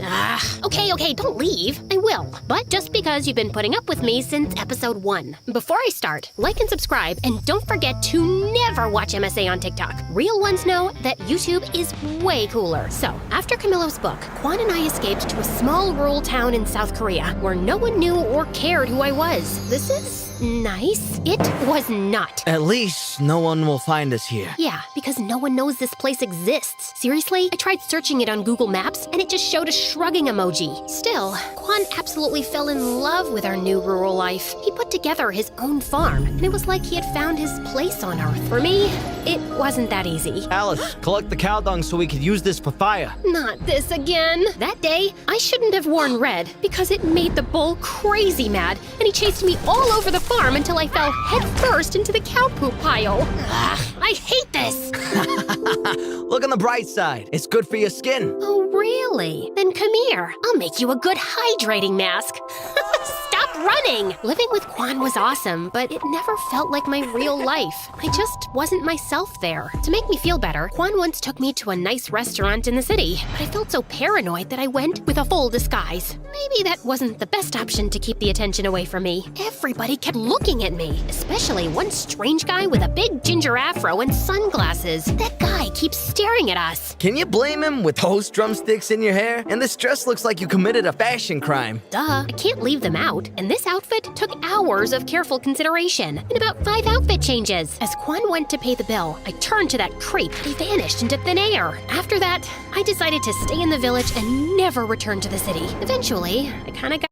Speaker 11: Okay, don't leave. I will. But just because you've been putting up with me since episode 1. Before I start, like and subscribe, and don't forget to never watch MSA on TikTok. Real ones know that YouTube is way cooler. So, after Camillo's book, Quan and I escaped to a small rural town in South Korea where no one knew or cared who I was. This is nice. It was not.
Speaker 12: At least no one will find us here.
Speaker 11: Yeah, because no one knows this place exists. Seriously, I tried searching it on Google Maps and it just showed a shrugging emoji. Still, Quan absolutely fell in love with our new rural life. He put together his own farm, and it was like he had found his place on Earth. For me, it wasn't that easy.
Speaker 12: Alice, collect the cow dung so we could use this for fire.
Speaker 11: Not this again. That day, I shouldn't have worn red because it made the bull crazy mad, and he chased me all over the farm until I fell head first into the cow poop pile. Ugh, I hate this.
Speaker 12: Look on the bright side. It's good for your skin.
Speaker 11: Oh, really? Then come here. I'll make you a good hydrating mask. Stop running. Living with Quan was awesome, but it never felt like my real life. I just wasn't myself there. To make me feel better, Quan once took me to a nice restaurant in the city, but I felt so paranoid that I went with a full disguise. Maybe that wasn't the best option to keep the attention away from me. Everybody kept looking at me, especially one strange guy with a big ginger afro and sunglasses. That guy keeps staring at us.
Speaker 12: Can you blame him with those drumsticks in your hair? And this dress looks like you committed a fashion crime.
Speaker 11: Duh, I can't leave them out. And this outfit took hours of careful consideration and about 5 outfit changes. As Quan went to pay the bill, I turned to that creep, but he vanished into thin air. After that, I decided to stay in the village and never return to the city. Eventually, I kinda got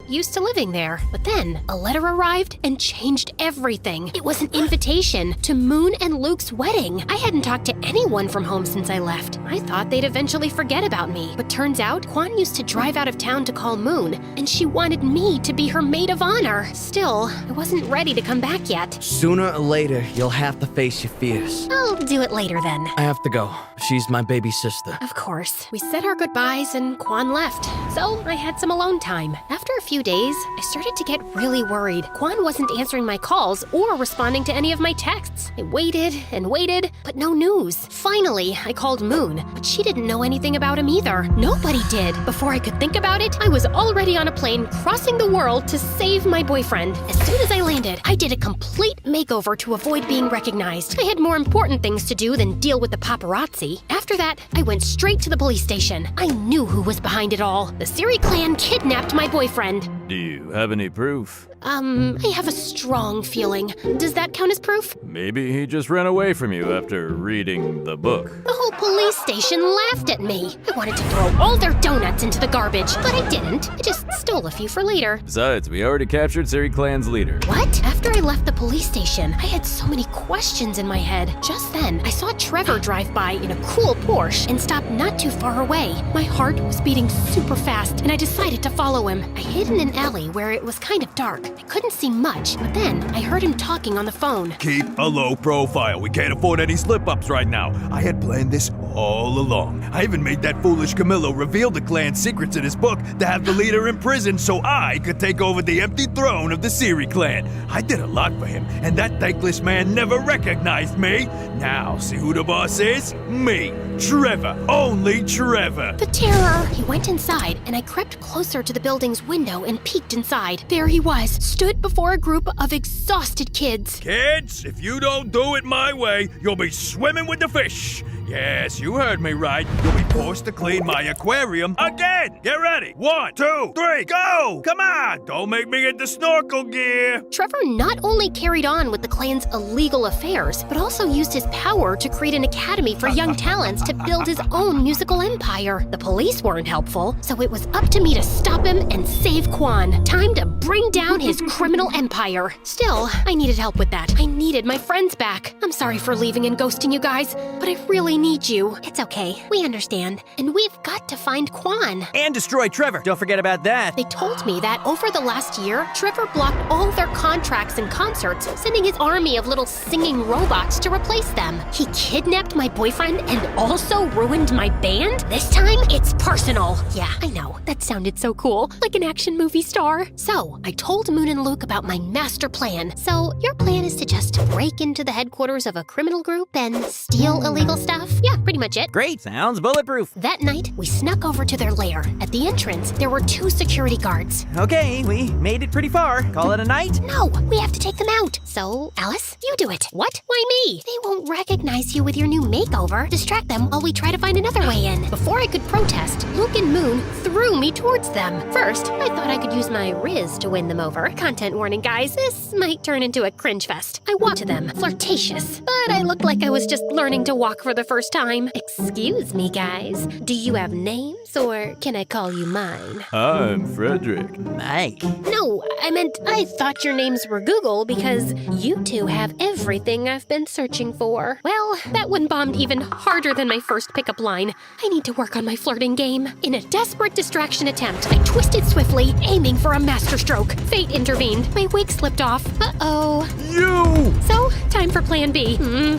Speaker 11: used to living there. But then, a letter arrived and changed everything. It was an invitation to Moon and Luke's wedding. I hadn't talked to anyone from home since I left. I thought they'd eventually forget about me. But turns out, Quan used to drive out of town to call Moon, and she wanted me to be her maid of honor. Still, I wasn't ready to come back yet.
Speaker 12: Sooner or later, you'll have to face your fears.
Speaker 11: I'll do it later then.
Speaker 12: I have to go. She's my baby sister.
Speaker 11: Of course. We said our goodbyes and Quan left, so I had some alone time. After a few days, I started to get really worried. Quan wasn't answering my calls or responding to any of my texts. I waited and waited, but no news. Finally, I called Moon, but she didn't know anything about him either. Nobody did. Before I could think about it, I was already on a plane crossing the world to save my boyfriend. As soon as I landed, I did a complete makeover to avoid being recognized. I had more important things to do than deal with the paparazzi. After that, I went straight to the police station. I knew who was behind it all. The Siri clan kidnapped my boyfriend.
Speaker 16: Do you have any proof?
Speaker 11: I have a strong feeling. Does that count as proof?
Speaker 16: Maybe he just ran away from you after reading the book.
Speaker 11: The whole police station laughed at me. I wanted to throw all their donuts into the garbage, but I didn't. I just stole a few for later.
Speaker 16: Besides, we already captured Siri Clan's leader.
Speaker 11: What? After I left the police station, I had so many questions in my head. Just then, I saw Trevor drive by in a cool Porsche and stop not too far away. My heart was beating super fast, and I decided to follow him. I hid in an alley where it was kind of dark. I couldn't see much, but then I heard him talking on the phone.
Speaker 9: Keep a low profile. We can't afford any slip-ups right now. I had planned this all along. I even made that foolish Camillo reveal the clan's secrets in his book to have the leader in prison so I could take over the empty throne of the Siri clan. I did a lot for him, and that thankless man never recognized me. Now, see who the boss is? Me, Trevor, only Trevor.
Speaker 11: The terror! He went inside, and I crept closer to the building's window and peeked inside. There he was, stood before a group of exhausted kids.
Speaker 9: Kids, if you don't do it my way, you'll be swimming with the fish. Yes, you heard me right. You'll be forced to clean my aquarium again. Get ready. 1, 2, 3, go! Come on, don't make me get the snorkel gear.
Speaker 11: Trevor not only carried on with the clan's illegal affairs, but also used his power to create an academy for young talents to build his own musical empire. The police weren't helpful, so it was up to me to stop him and save Quan. Time to bring down his criminal empire. Still, I needed help with that. I needed my friends back. I'm sorry for leaving and ghosting you guys, but I really need you. It's okay. We understand. And we've got to find Quan.
Speaker 8: And destroy Trevor. Don't forget about that.
Speaker 11: They told me that over the last year, Trevor blocked all their contracts and concerts, sending his army of little singing robots to replace them. He kidnapped my boyfriend and also ruined my band? This time, it's personal. Yeah, I know. That sounded so cool. Like an action movie star. So, I told Moon and Luke about my master plan. So, your plan is to just break into the headquarters of a criminal group and steal illegal stuff? Yeah, pretty much it.
Speaker 8: Great. Sounds bulletproof.
Speaker 11: That night, we snuck over to their lair. At the entrance, there were 2 security guards.
Speaker 8: Okay, we made it pretty far. Call it a night?
Speaker 11: No, we have to take them out. So, Alice, you do it. What? Why me? They won't recognize you with your new makeover. Distract them while we try to find another way in. Before I could protest, Luke and Moon threw me towards them. First, I thought I could use my Riz to win them over. Content warning, guys. This might turn into a cringe fest. I walked to them, flirtatious, but I looked like I was just learning to walk for the first time. Excuse me, guys. Do you have names, or can I call you mine?
Speaker 16: I'm Frederick.
Speaker 8: Mike.
Speaker 11: No, I meant I thought your names were Google because you 2 have everything I've been searching for. Well, that one bombed even harder than my first pickup line. I need to work on my flirting game. In a desperate distraction attempt, I twisted swiftly, aiming for a masterstroke. Fate intervened. My wig slipped off. Uh-oh.
Speaker 9: You!
Speaker 11: So, Time for plan B.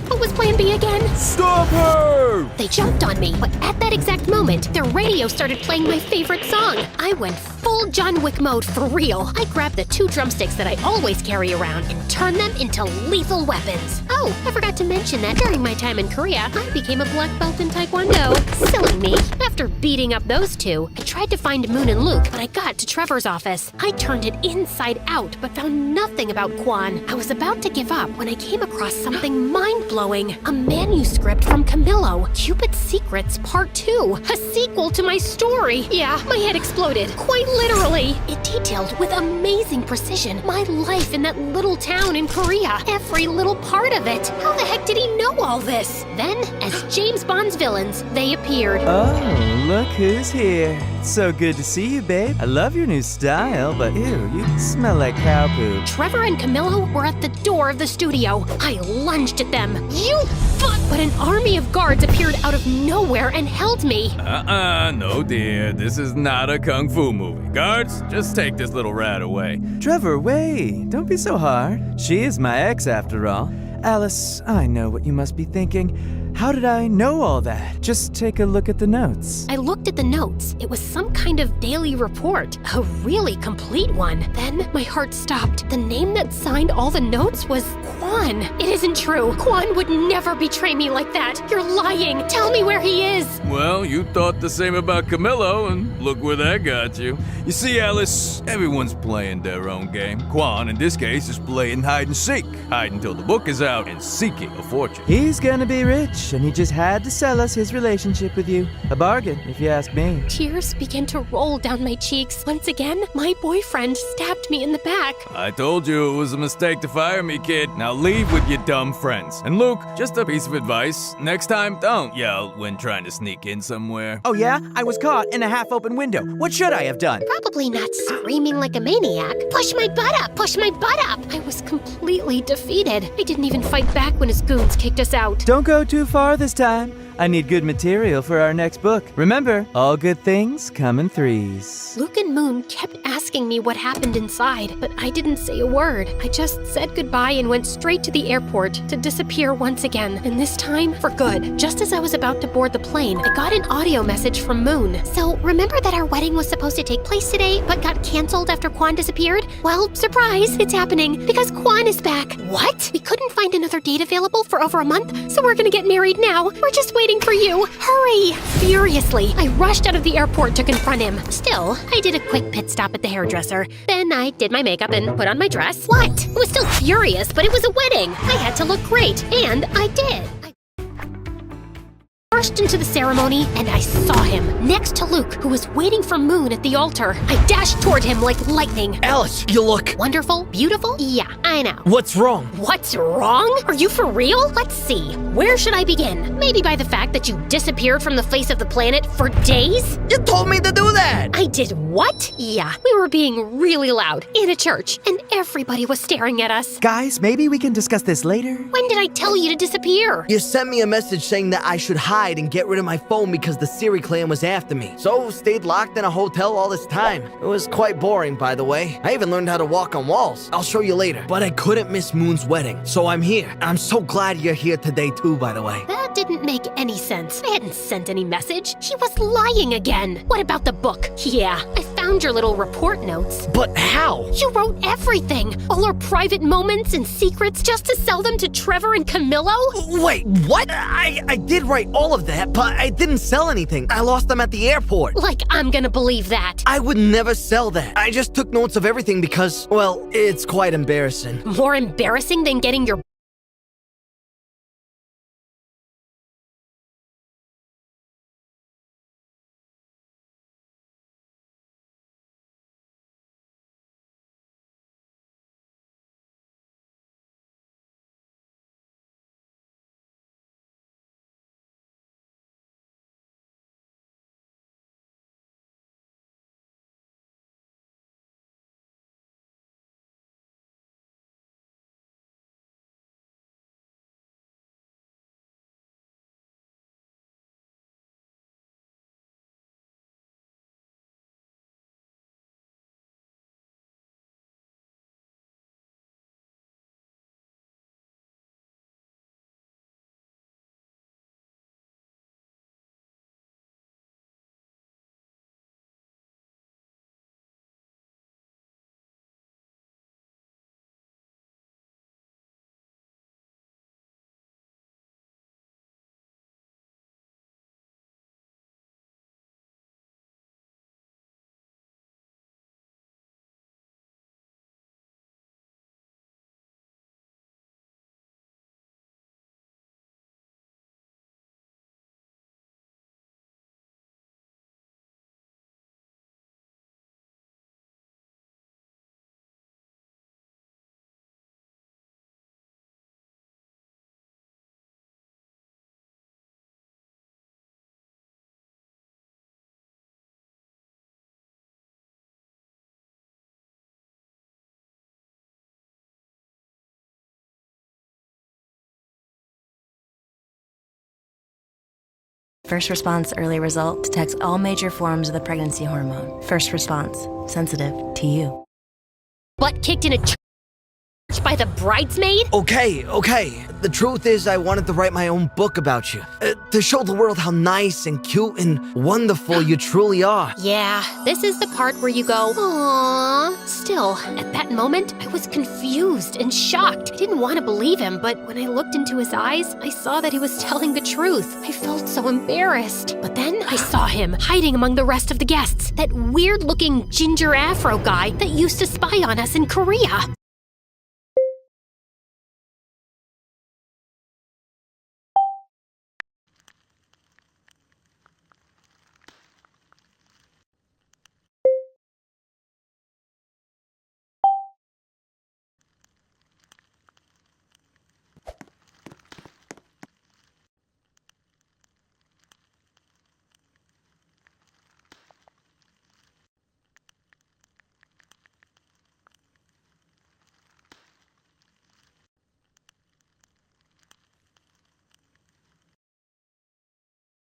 Speaker 11: What was plan B again?
Speaker 9: Stop her!
Speaker 11: They jumped on me, but at that exact moment, their radio started playing my favorite song. I went full John Wick mode for real. I grabbed the 2 drumsticks that I always carry around and turned them into lethal weapons. Oh, I forgot to mention that during my time in Korea, I became a black belt in Taekwondo. Silly me. After beating up those 2, I tried to find Moon and Luke, but I got to Trevor's office. I turned it inside out, but found nothing about Kwan. I was about to give up when I came across something mind-blowing. A manuscript from Camillo, Cupid's Secrets Part 2. A sequel to my story. Yeah, my head exploded. Quite literally. It detailed with amazing precision my life in that little town in Korea. Every little part of it. How the heck did he know all this? Then, as James Bond's villains, they appeared.
Speaker 13: Oh, look who's here. So good to see you, babe. I love your new style, but ew, you smell like cow poop.
Speaker 11: Trevor and Camillo were at the door of the studio. I lunged at them. You fuck! But an army of guards appeared out of nowhere and held me.
Speaker 16: No dear, this is not a kung fu movie. Guards, just take this little rat away.
Speaker 13: Trevor, wait. Don't be so hard. She is my ex, after all. Alice, I know what you must be thinking. How did I know all that? Just take a look at the notes.
Speaker 11: I looked at the notes. It was some kind of daily report. A really complete one. Then my heart stopped. The name that signed all the notes was Kwan. It isn't true. Kwan would never betray me like that. You're lying. Tell me where he is.
Speaker 16: Well, you thought the same about Camillo, and look where that got you. You see, Alice, everyone's playing their own game. Kwan, in this case, is playing hide and seek. Hide until the book is out and seeking a fortune.
Speaker 13: He's gonna be rich, and he just had to sell us his relationship with you. A bargain, if you ask me.
Speaker 11: Tears began to roll down my cheeks. Once again, my boyfriend stabbed me in the back.
Speaker 16: I told you it was a mistake to fire me, kid. Now leave with your dumb friends. And Luke, just a piece of advice. Next time, don't yell when trying to sneak in somewhere.
Speaker 8: Oh yeah? I was caught in a half-open window. What should I have done?
Speaker 11: Probably not screaming like a maniac. Push my butt up! Push my butt up! I was completely defeated. I didn't even fight back when his goons kicked us out.
Speaker 13: Don't go too far this time. I need good material for our next book. Remember, all good things come in threes.
Speaker 11: Luke and Moon kept asking me what happened inside, but I didn't say a word. I just said goodbye and went straight to the airport to disappear once again, and this time for good. Just as I was about to board the plane, I got an audio message from Moon. So, remember that our wedding was supposed to take place today, but got canceled after Kwan disappeared? Well, surprise, it's happening, because Kwan is back. What? We couldn't find another date available for over a month, so we're gonna get married now. We're just waiting for you. Hurry! Furiously, I rushed out of the airport to confront him. Still, I did a quick pit stop at the hairdresser. Then I did my makeup and put on my dress. What? I was still furious, but it was a wedding. I had to look great, and I did. Rushed into the ceremony, and I saw him next to Luke, who was waiting for Moon at the altar. I dashed toward him like lightning.
Speaker 8: Alice, you look...
Speaker 11: Wonderful? Beautiful? Yeah, I know.
Speaker 8: What's wrong?
Speaker 11: What's wrong? Are you for real? Let's see. Where should I begin? Maybe by the fact that you disappeared from the face of the planet for days?
Speaker 8: You told me to do that!
Speaker 11: I did what? Yeah, we were being really loud in a church, and everybody was staring at us.
Speaker 8: Guys, maybe we can discuss this later.
Speaker 11: When did I tell you to disappear?
Speaker 17: You sent me a message saying that I should hide and get rid of my phone because the Siri clan was after me. So stayed locked in a hotel all this time. It was quite boring, by the way. I even learned how to walk on walls. I'll show you later. But I couldn't miss Moon's wedding, so I'm here. I'm so glad you're here today too, by the way.
Speaker 11: That didn't make any sense. I hadn't sent any message. He was lying again. What about the book? Yeah, I found your little report notes.
Speaker 17: But how?
Speaker 11: You wrote everything. All our private moments and secrets just to sell them to Trevor and Camillo?
Speaker 17: Wait, what? I did write all of that, but I didn't sell anything. I lost them at the airport.
Speaker 11: Like I'm gonna believe that.
Speaker 17: I would never sell that. I just took notes of everything because, well, it's quite embarrassing.
Speaker 11: More embarrassing than getting your
Speaker 18: First response early result detects all major forms of the pregnancy hormone. First response, sensitive to you.
Speaker 11: Butt kicked in a church by the bridesmaid?
Speaker 17: Okay. The truth is, I wanted to write my own book about you. To show the world how nice and cute and wonderful you truly are.
Speaker 11: Yeah, this is the part where you go, aww. Still, at that moment, I was confused and shocked. I didn't want to believe him, but when I looked into his eyes, I saw that he was telling the truth. I felt so embarrassed. But then I saw him hiding among the rest of the guests. That weird-looking ginger afro guy that used to spy on us in Korea.